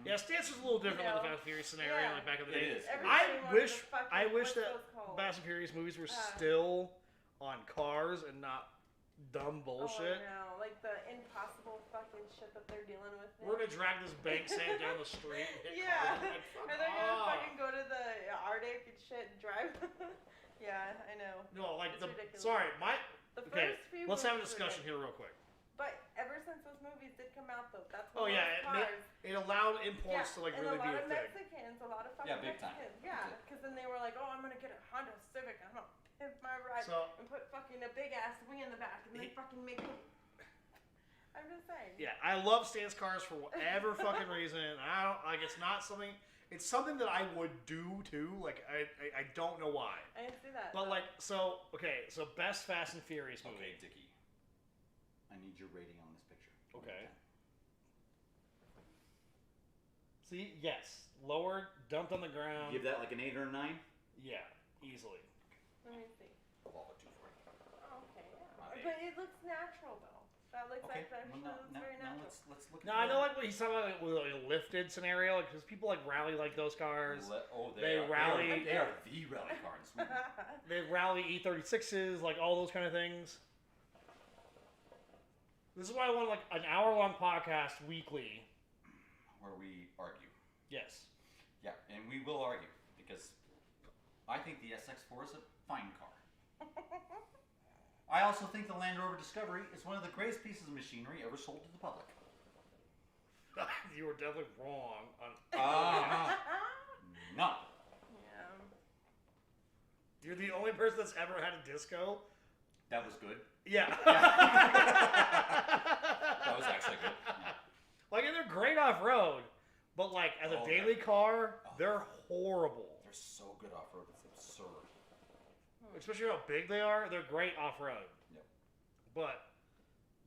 Yeah, stance was a little different You with the know, Fast and Furious scenario, yeah. like back in the It day. is. Everybody wanted wish- the fucking, I wish what's that those called? Fast and Furious movies were Uh. still on cars and not dumb Oh, bullshit. I know. Like the impossible fucking shit that they're dealing with now. We're gonna drag this bank sand down the street and hit Yeah. cars. Like, fuck And they're gonna off. fucking go to the Arctic and shit and drive. Yeah, I know. No, like It's the. ridiculous. Sorry, The Okay, first few let's have a movies were discussion good. here real quick. But ever since those movies did come out, though, that's Oh when yeah, those it, cars. it allowed imports to like and really a be lot a of thing. Mexicans, a lot of fucking Yeah, big time. Mexicans. Yeah, That's it. because then they were like, oh, I'm gonna get a Honda Civic, I'm gonna pimp my ride So and put fucking a big ass wing in the back, and then He- fucking make them. I'm just saying. yeah, I love stance cars for whatever fucking reason. I don't like. It's not something. It's something that I would do too. Like I don't know why. I didn't see that. But like so best Fast and Furious movie. Okay, Dickie. I need your rating on this picture. Okay. See, yes, lowered, dumped on the ground. Give that like an 8 or a 9? Yeah, easily. Let me see. Volvo 240. Oh, okay, My yeah. baby. But it looks natural though. That looks Okay. like that Well, looks very now natural. let's look at No, I know like what he's talking about with like, a lifted scenario, because people like rally like those cars. They rally- They are the rally car in Sweden. They rally E36s, like all those kind of things. This is why I want like an hour-long podcast weekly. Where we argue. Yes. Yeah, and we will argue because I think the SX4 is a fine car. I also think the Land Rover Discovery is one of the greatest pieces of machinery ever sold to the public. You were definitely wrong on. No. Yeah. You're the only person that's ever had a disco. That was good. Yeah. That was actually good. Yeah. Like, and they're great off road, but like as a Oh, daily car, they're horrible. They're so good off road, it's absurd. Especially how big they are, they're great off road. Yep. But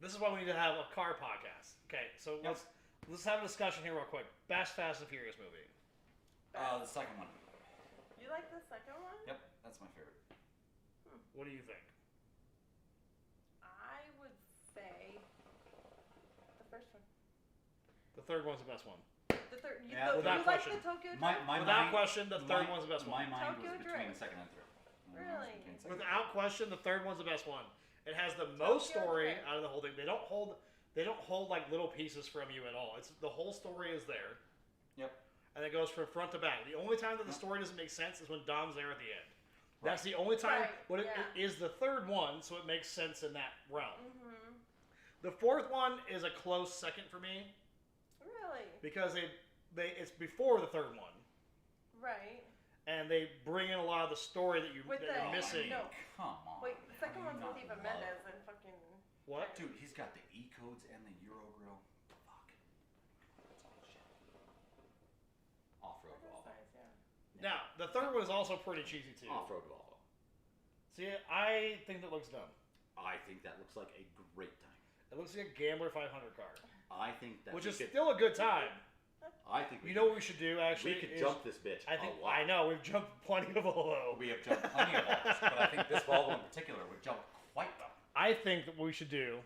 this is why we need to have a car podcast. Okay, so Yep. let's have a discussion here real quick. Best Fast and Furious movie. The second one. You like the second one? Yep, that's my favorite. What do you think? I would say the first one. The third one's the best one. The third. You, Yeah, you without like question. the Tokyo My Drift? Without mind, question, the third my- one's the best My one. mind Tokyo was between Drift. the second and third. Really? Without question, the third one's the best one. It has the most Tokyo story Drift. out of the whole thing. They don't hold they don't hold like little pieces from you at all. It's the whole story is there. Yep. And it goes from front to back. The only time that the story doesn't make sense is when Dom's there at the end. Right. That's the only time. Right, But it is the third one, so it makes sense in that realm. Mm-hmm. The fourth one is a close second for me. Really? Because it's before the third one. Right. And they bring in a lot of the story that you're missing. No. Come on. Wait, the second one's with Eva Mendes and fucking. What? Dude, he's got the E codes and the Euro grill. Fuck. That's all shit. Off-road Volvo. Nice, yeah. Now, the third one is also pretty cheesy too. Off-road Volvo. See, I think that looks dumb. I think that looks like a great time. It looks like a Gambler 500 car. I think that which is still a good time. I think you know what we should do actually? We could jump this bitch. I know we've jumped plenty of Volvo. We have jumped plenty of Volvos, but I think this Volvo in particular would jump quite well. I think that what we should do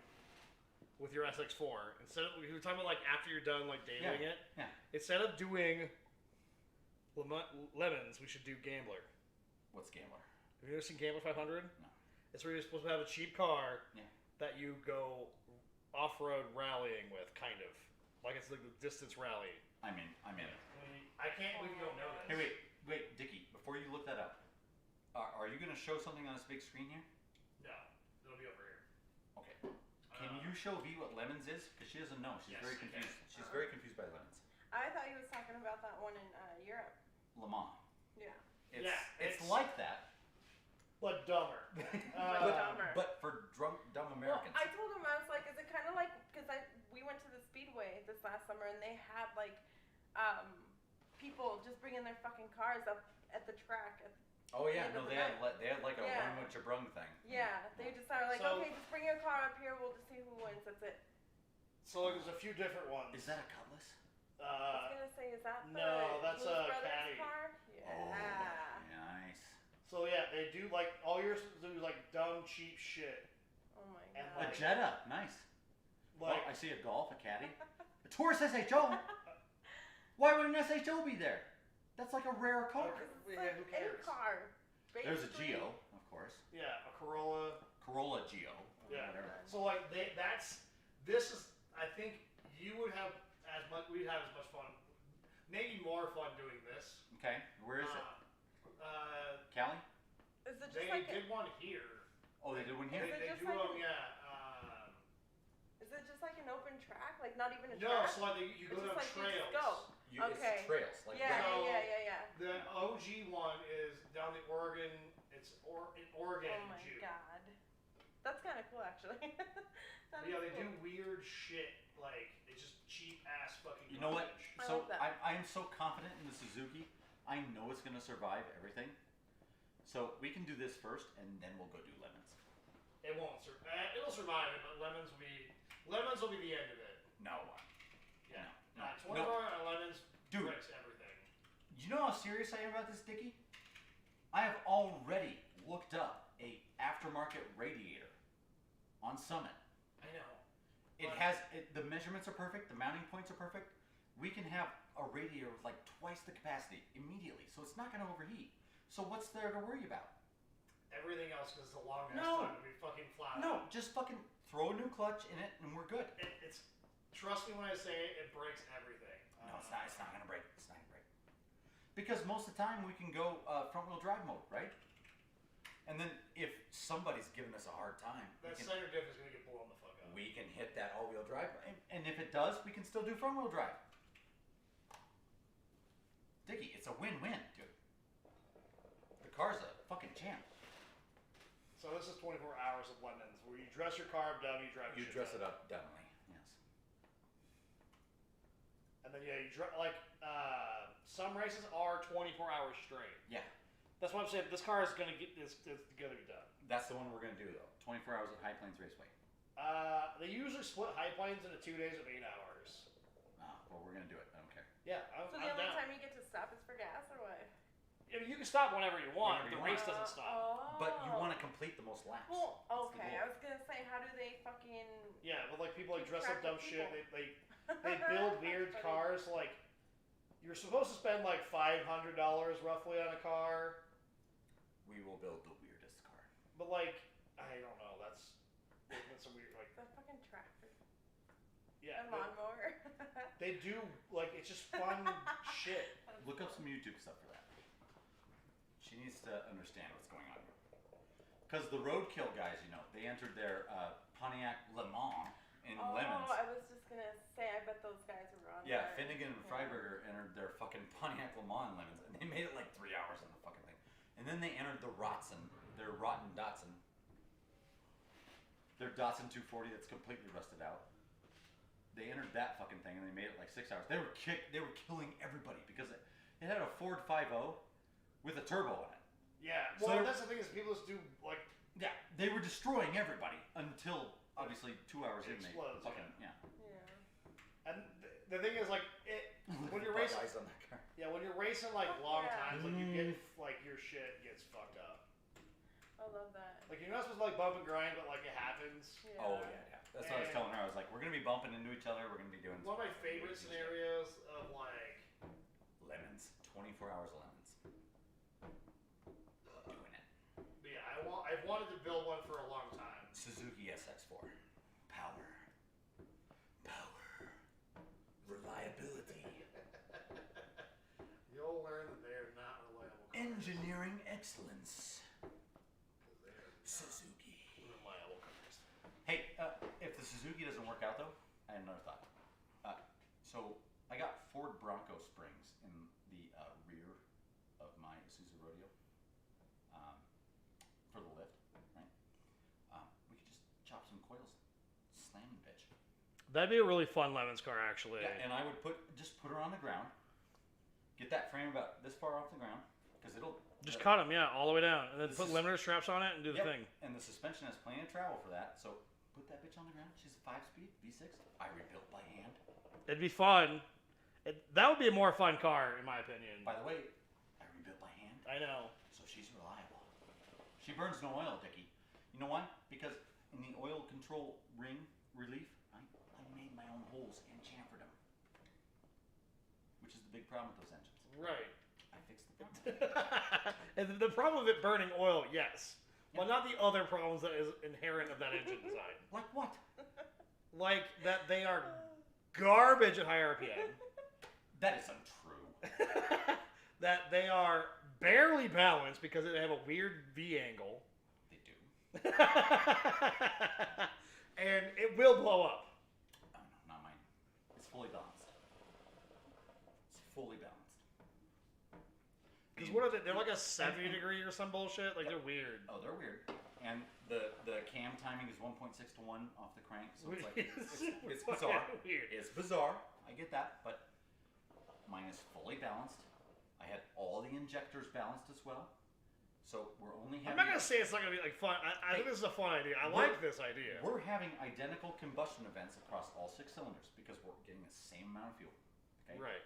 with your SX4 instead of we were talking about like after you're done like demoing it. Yeah. Instead of doing lemons, we should do Gambler. What's Gambler? Have you ever seen Gambler 500? No. It's where you're supposed to have a cheap car Yeah. that you go off-road rallying with, kind of like it's like the distance rally. I'm in it. I can't believe you don't know this. Hey, wait, Dickie. Before you look that up, are you going to show something on this big screen here? No, it'll be over here. Okay. Can you show V what lemons is? Because she doesn't know. She's very confused. She's very confused by lemons. I thought he was talking about that one in Europe. Le Mans. Yeah. It's like that. But dumber. Dumber. But for drunk, dumb Americans. Well, I told him, I was like, is it kind of like, because we went to the Speedway this last summer and they had like people just bringing their fucking cars up at the track. Oh yeah, no, they had like a run with your brung thing. Yeah, they just are like, okay, just bring your car up here, we'll just see who wins, that's it. So there's a few different ones. Is that a Cutlass? I was gonna say, is that the no, that's Blues a Brothers Caddy. car? Yeah. Oh, nice. So yeah, they do like all yours do like dumb cheap shit. Oh my And, god. A Jetta, nice. Like I see a Golf, a Caddy, a Taurus SHO. Why would an SHO be there? That's like a rare car. Yeah, who cares? Any car. There's a basically. Geo, of course. Yeah, a Corolla. Corolla Geo. Yeah. Whatever. So like this is I think you would have we'd have as much fun, maybe more fun doing this. Okay, where is it? Cali? Is it just They like did one here. Oh, they did one here? Is it They just do like them, yeah. Is it just like an open track? Like not even a No, track? so like you go It's down just like you trails. just go. Okay. It's trails. Like Yeah, So, yeah. The OG one is down in Oregon. It's in Oregon Oh in my June. god. That's kind of cool, actually. That Yeah, is they do cool. weird shit. Like it's just cheap ass fucking. You know what? garbage. I So like that. I am so confident in the Suzuki. I know it's going to survive everything. So we can do this first, and then we'll go do lemons. It won't survive. It'll survive it, but lemons will be the end of it. No. Yeah. No. 24 hour lemons Dude. breaks everything. You know how serious I am about this, Dickie? I have already looked up a aftermarket radiator on Summit. I know. The measurements are perfect. The mounting points are perfect. We can have a radiator with like twice the capacity immediately, so it's not going to overheat. So what's there to worry about? Everything else because it's a long ass No. time to be fucking flat. No, just fucking throw a new clutch in it, and we're good. It's trust me when I say it breaks everything. No, it's not. It's not gonna break. It's not gonna break. Because most of the time we can go front-wheel drive mode, right? And then if somebody's giving us a hard time, That center diff is gonna get blown the fuck up. we can hit that all-wheel drive, and if it does, we can still do front-wheel drive. Dickie, it's a win-win, dude. The car's a fucking champ. So this is 24 hours of lemons where you dress your car up dumb, you drive. You shit dress dumb. it up definitely, yes. And then yeah, you some races are 24 hours straight. Yeah, That's what I'm saying. This car is gonna get this. It's gonna be done. that's the one we're gonna do though. 24 hours at High Plains Raceway. They usually split High Plains into 2 days of 8 hours. Well, we're gonna do it. I don't care. Yeah, I'm So the only down. time you get to stop is for gas, or what? I mean, you can stop whenever you want. Whenever The you race want. doesn't stop. But you want to complete the most laps. Well, That's the okay. goal. I was gonna say, how do they fucking? Yeah, but like people like Keep dress up track dumb of shit. people. They build weird That's cars. funny. Like you're supposed to spend like $500 roughly on a car, We will build the weirdest car. but like I don't know. That's some weird like. That fucking tractor. Yeah. A lawnmower. They do, like, it's just fun shit. Look up some YouTube stuff for that. She needs to understand what's going on here. Because the roadkill guys, you know, they entered their Pontiac Le Mans in Lemons. Oh, I was just gonna say, I bet those guys were on Yeah, there. Finnegan and Freiberger entered their fucking Pontiac Le Mans in Lemons, and they made it like 3 hours on the fucking thing. And then they entered the Rotson, their Rotten Datsun. Their Datsun 240 that's completely rusted out. They entered that fucking thing and they made it like 6 hours. They were killing everybody because it had a Ford 5.0 with a turbo on it. Yeah, So well, that's the thing is people just do, like... Yeah, they were destroying everybody until, obviously, 2 hours in, they explodes, fucking, yeah. And the thing is, like, when you're racing... Eyes on that car. Yeah, when you're racing, like, long Yeah. times, like, you get, like, your shit gets fucked up. I love that. Like, you're not supposed to, like, bump and grind, but, like, it happens. Yeah. Oh, yeah. That's what I was telling her. I was like, we're going to be bumping into each other. We're going to be doing One of my some favorite crazy scenarios of, like... Lemons. 24 hours of lemons. Doing it. But yeah, I've wanted to build one for a long time. Suzuki SX4. Power. Reliability. You'll learn that they're not reliable cars. Engineering excellence. They're Suzuki. reliable cars. Hey, if the Suzuki doesn't work out though, I had another thought. So I got Ford Bronco springs in the rear of my Isuzu Rodeo for the lift, right? We could just chop some coils, slam the bitch. That'd be a really fun Lemons car, actually. Yeah, and I would put her on the ground, get that frame about this far off the ground, because it'll Just cut them, yeah, all the way down, and then This put is- limiter straps on it and do the Yep, thing. and the suspension has plenty of travel for that, so put that bitch on the ground. She's a 5-speed V6. I rebuilt by hand. It'd be fun. That would be a more fun car, in my opinion. By the way, I rebuilt by hand, I know. so she's reliable. She burns no oil, Dickie. You know why? Because in the oil control ring relief, I made my own holes and chamfered them, which is the big problem with those engines. Right. I fixed the problem. And the problem with it burning oil, yes. Yeah. But not the other problems that is inherent of that engine design. Like what? Like that they are garbage at high RPM. That is untrue. That they are barely balanced because they have a weird V angle. They do. And it will blow up. Oh, no, not mine. It's fully balanced. It's fully balanced. Because what are they? They're like a 70 degree or some bullshit. Like they're weird. Oh, they're weird. And the cam timing is 1.6 to 1 off the crank, so it's like it's bizarre. Weird. It's bizarre. I get that, but mine is fully balanced. I had all the injectors balanced as well. So we're only I'm having. not gonna say it's not gonna be like fun. I think this is a fun idea. I like this idea. We're having identical combustion events across all 6 cylinders because we're getting the same amount of fuel. Okay. Right.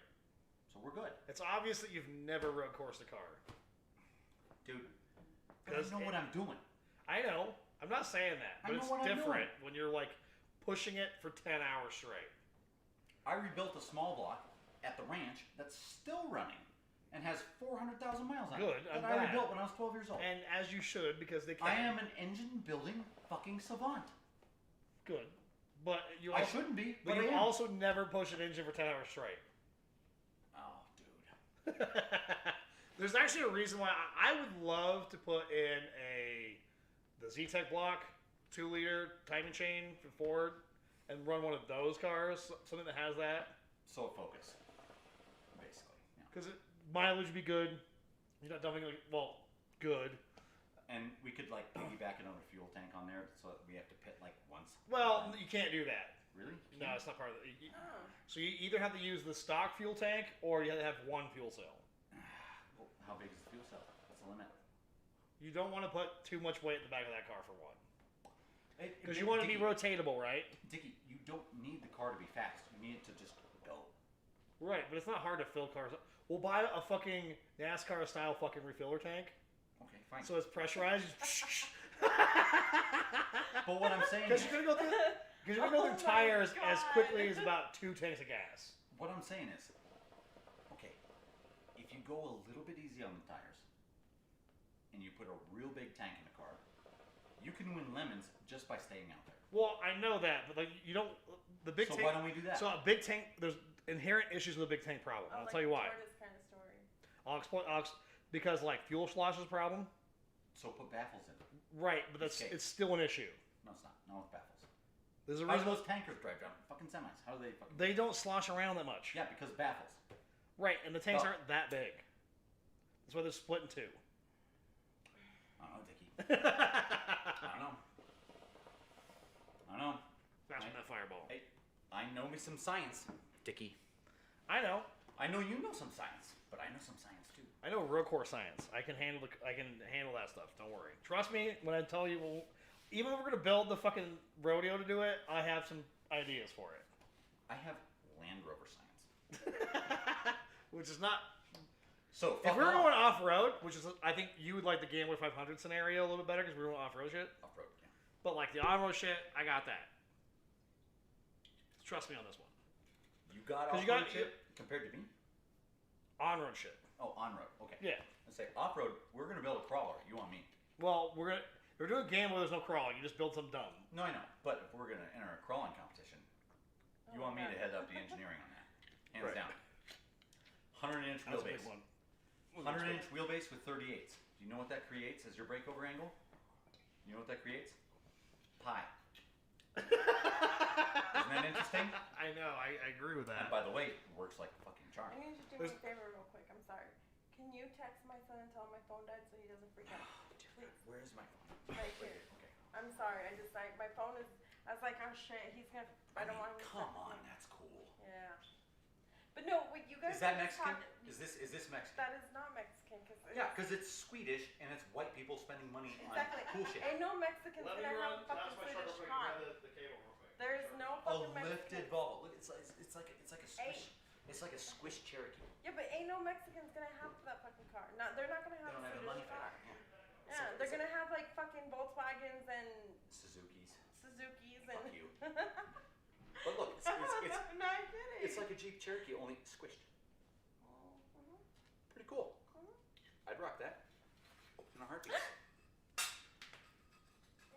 So we're good, It's obvious that you've never road coursed a car. dude. But I know what I'm doing. I know. I'm not saying that, I but know it's what I'm different doing. when you're like pushing it for 10 hours straight. I rebuilt a small block at the ranch that's still running and has 400,000 miles on Good, it. I'm That I glad. rebuilt when I was 12 years old. And as you should, because they can. I am an engine building fucking savant. Good. But you I also, shouldn't be, but but you I am. also never push an engine for 10 hours straight. Oh, dude. There's actually a reason why I would love to put in the Z-Tech block 2-liter timing chain for Ford and run one of those cars, something that has that. So focus, basically. Yeah. Because mileage would be good. You're not dumping good. And we could like piggyback another fuel tank on there so that we have to pit like once. Well, you can't do that. Really? No, it's not part of it. Oh. So you either have to use the stock fuel tank or you have to have one fuel cell. Well, how big is the fuel cell? What's the limit? You don't want to put too much weight in the back of that car for one. Because you Dickie- want to be rotatable, right? Dickie, you don't need the car to be fast. You need it to just go. Right, but it's not hard to fill cars up. We'll buy a fucking NASCAR style fucking refiller tank. Okay, fine. So it's pressurized. But what I'm saying Because is, you're gonna go through Oh tires my as God. quickly as about 2 tanks of gas. what I'm saying is, okay, if you go a little bit easy on the tires, and you put a real big tank in the car, You can win lemons just by staying out there. Well, I know that, but like you don't. The big So tank. why don't we do that? So a big tank. There's inherent issues with a big tank problem. I'll like tell you why. tortoise kind of story. I'll explain. Because like fuel slosh is a problem. So put baffles in. Right, but it's still an issue. No, it's not. Not with baffles. There's a How do reason. those tankers drive down? Fucking semis. How do they fucking... They don't slosh around that much. Yeah, because baffles. Right, and the tanks aren't that big. That's why they're split in two. I don't know, Dickie. I don't know. That's that fireball. Hey, I know me some science, Dickie. I know. I know you know some science, but I know some science too. I know real core science. I can handle that stuff. Don't worry. Trust me when I tell you. Well, even if we're gonna build the fucking rodeo to do it, I have some ideas for it. I have Land Rover science. Which is not. So if we're going off road, which is I think you would like the Gambler 500 scenario a little bit better because we're going off road shit. Off road, yeah. But like the on road shit, I got that. Trust me on this one. You got off road shit compared to me. On road shit. Oh, on road. Okay. Yeah. Let's say off road. We're gonna build a crawler. You want me? Well, if we're doing a game where there's no crawling, you just build some dumb. No, I know. But if we're gonna enter a crawling competition, you want me to head up the engineering on that, hands down. 100-inch That's a big wheelbase. one. 100-inch wheelbase with 38s. Do you know what that creates as your breakover angle? You know what that creates? Pi. Isn't that interesting? I know. I agree with And that. by the way, it works like a fucking charm. I need you to do me a favor real quick. I'm sorry. Can you text my son and tell him my phone died so he doesn't freak out? Please. Where is my phone? Right here. Okay. I'm sorry. My phone is. I was like, oh shit. He's gonna. I don't want him to. Come on, that's cool. Yeah. But no, wait. You guys. Is that are Mexican? talking- Is this Mexican? That is not Mexican. Yeah, because it's Swedish and it's white people spending money Exactly. on cool shit. I know Mexicans gonna have a fucking Swedish car. the cable real quick. There is no A fucking lifted Mexican. Volvo. Look, it's like a squish. It's like a squish Cherokee. Yeah, but ain't no Mexicans gonna have that fucking car. No, they're not gonna They have don't a have the money Swedish for car. that. Yeah, So- they're gonna have like fucking Volkswagens and Suzuki's. Suzuki's and. Fuck you. But look, it's No, I'm kidding. it's like a Jeep Cherokee, only squished. Pretty cool. I'd rock that in a heartbeat.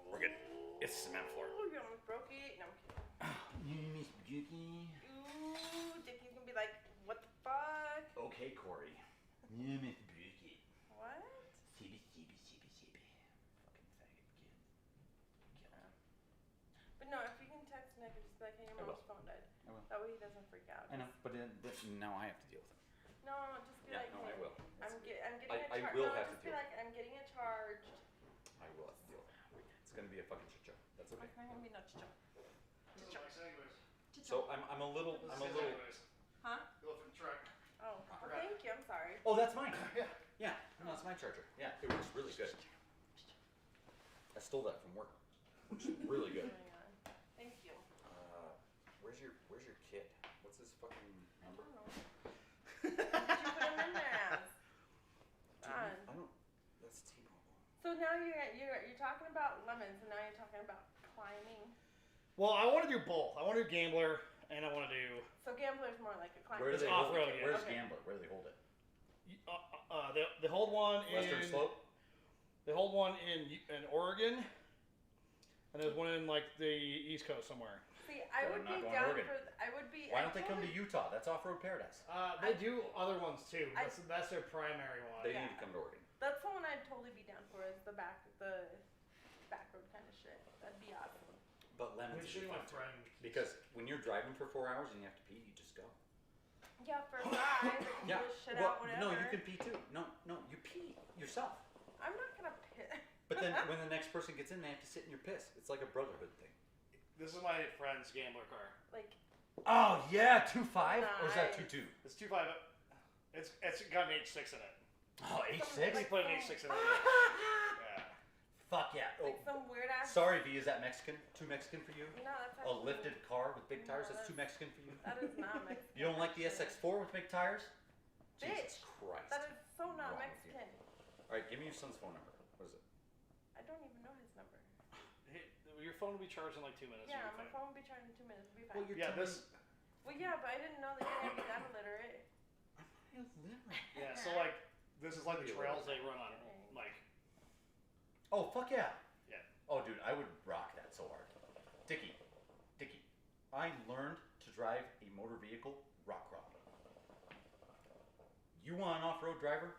We're good. It's cement floor. Ooh, you almost broke it. No, I'm kidding. You miss Dickie. Ooh, Dickie's gonna be like, what the fuck? Okay, Corey. You miss Dickie. What? Fucking faggot kid. But no, if you can text Nick and just be like, hey, your I will. mom's phone died. I will. That way he doesn't freak out. I know, but then now I have to deal with it. No, just be Yeah, like, no, hey, I will. I'm getting a I charge. will No, have to just be deal like, I'm getting it charged. I will have to deal with it. It's gonna be a fucking shit show. That's okay. It's not gonna be no chicho. So I'm a little. Huh? You left in the truck. Oh, well, thank you. I'm sorry. Oh, that's mine. Yeah. Yeah, no, it's my charger. Yeah, it works really good. I stole that from work. Which is really good. Oh my God. Thank you. Where's your kid? What's his fucking I number? don't know. What did you put him in there as? God. I don't. That's T-Mobile. So now you're talking about lemons, and now you're talking about climbing. Well, I want to do both. I want to do Gambler, and I want to do. So gambler's more like a climber. Where do It's they hold off-road, it? yeah. Where's Okay. Gambler? Where do they hold it? They hold one Western in. Slope. They hold one in Oregon, and there's one in like the East Coast somewhere. See, I So would I'm not be going down Oregon. for. I would be. Why I don't they come to totally- Utah? That's off-road paradise. They do other ones too. I- That's their primary one. They Yeah. need to come to Oregon. That's the one I'd totally be down for. Is the back road kind of shit. That'd be awesome. But lemons Let me would show be you my fun too. friend. Because when you're driving for 4 hours and you have to pee, you just go. Yeah, for a ride, I can Yeah. push shit Well, out, whatever. no, you can pee too. No, you pee yourself. I'm not gonna pit. But then when the next person gets in, they have to sit in your piss. It's like a brotherhood thing. This is my friend's Gambler car. Like, Oh yeah, 2.5 or is that Nice. 2.2? It's 2.5. It's got an H6 in it. Oh, We H6. put an H6 in it. Yeah. Fuck yeah. Oh, like some weird ass. sorry, V. Is that Mexican? Too Mexican for you? No, that's A actually, lifted car with big tires? No, That's too that's- Mexican for you? That is not Mexican. You don't like the actually. SX4 with big tires? Bitch. Jesus Christ. That is so not Wrong with you. Mexican. All right, give me your son's phone number. What is it? I don't even know his number. Hey, your phone will be charged in like 2 minutes. Yeah, You'll be my fine. phone will be charged in 2 minutes. It'll be Well, fine. you're Yeah, telling this. Well, yeah, but I didn't know that you're gonna be that illiterate. me- illiterate. Yeah, so like this is like the trails they run on, like. Oh, fuck yeah. Yeah. Oh, dude, I would rock that so hard. Dickie, I learned to drive a motor vehicle rock crawl. You want an off-road driver,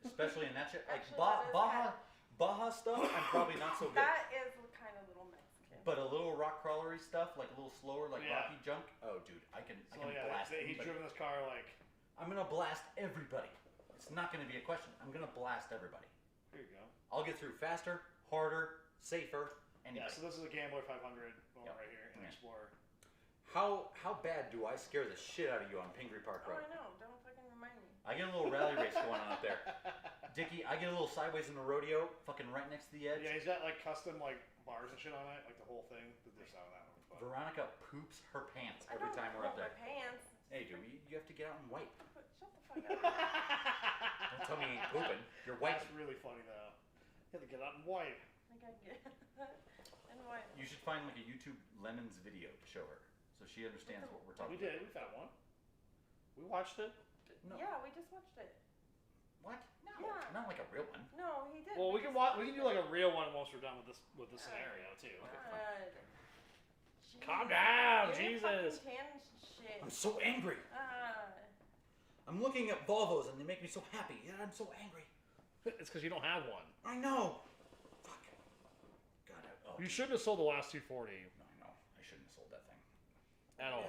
especially in that shit? Like Actually, Baja stuff, I'm probably not so good. That is kind of little Mexican. But a little rock crawlery stuff, like a little slower, like Yeah. rocky junk. Oh, dude, I can blast. He's driven this car like. I'm gonna blast everybody. It's not gonna be a question. I'm gonna blast everybody. Here you go. I'll get through faster, harder, safer. Anybody. Yeah. So this is a Game Boy 500 one Yep. right here, an Explorer. How bad do I scare the shit out of you on Pingree Park Oh, Road? I know. Don't fucking remind me. I get a little rally race going on up there. Dickie, I get a little sideways in the rodeo, fucking right next to the edge. Yeah, he's got like custom like bars and shit on it, like the whole thing. The sound of that one. Fun. Veronica poops her pants I every don't time we're up pull there. my pants. Hey, dude, you have to get out and wipe. Shut the fuck up. Don't tell me you ain't pooping. You're That's wiping. really funny though. You have to get out and wipe. I gotta get and what? You should find like a YouTube Lemons video to show her, so she understands what we're talking We did. about. We found one. We watched it. No. Yeah, we just watched it. What? No. Yeah. Not like a real one. No, he did. Well, we can watch. We can do like a real one once we're done with this scenario too. Calm down, Jesus. Shit. I'm so angry. I'm looking at Volvos and they make me so happy. Yeah, I'm so angry. It's because you don't have one. I know. Fuck. God. You shouldn't have sold the last 240 No, I know. I shouldn't have sold that thing. at all.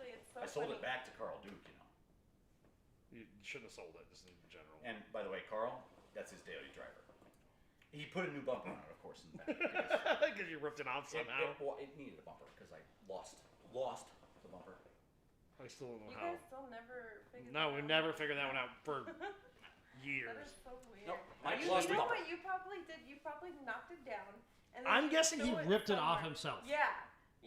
It's so I sold funny. it back to Carl Duke, you know. You shouldn't have sold it, just in general. And by the way, Carl, that's his daily driver. He put a new bumper on it, of course, in the back. Because you ripped it off somehow. It needed a bumper because I lost the bumper. I still don't know You how. guys still never figured No, that we out? never figured that one out for That years. is so weird. Nope, Mike You lost the know bumper. what you probably did? You probably knocked it down. And then I'm you guessing he threw ripped it off somewhere. himself. Yeah.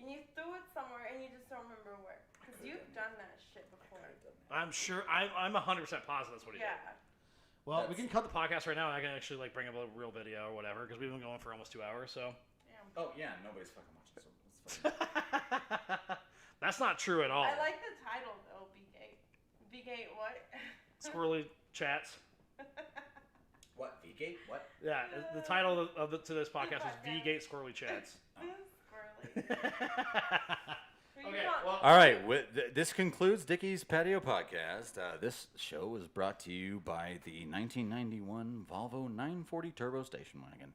And you threw it somewhere and you just don't remember where. Because you've done that shit before. I'm sure. I'm 100% positive that's what he Yeah. did. Well, we can cut the podcast right now, and I can actually like bring up a real video or whatever because we've been going for almost 2 hours. So. Damn. Oh yeah, nobody's fucking watching, so it's fine. That's not true at all. I like the title though, VeeGate. VeeGate what? Squirrely chats. What? VeeGate? What? Yeah, the title to this podcast is VeeGate Squirrely Chats. Squirrely. Okay, well, All right, this concludes Dickie's Patio Podcast. This show was brought to you by the 1991 Volvo 940 Turbo Station Wagon.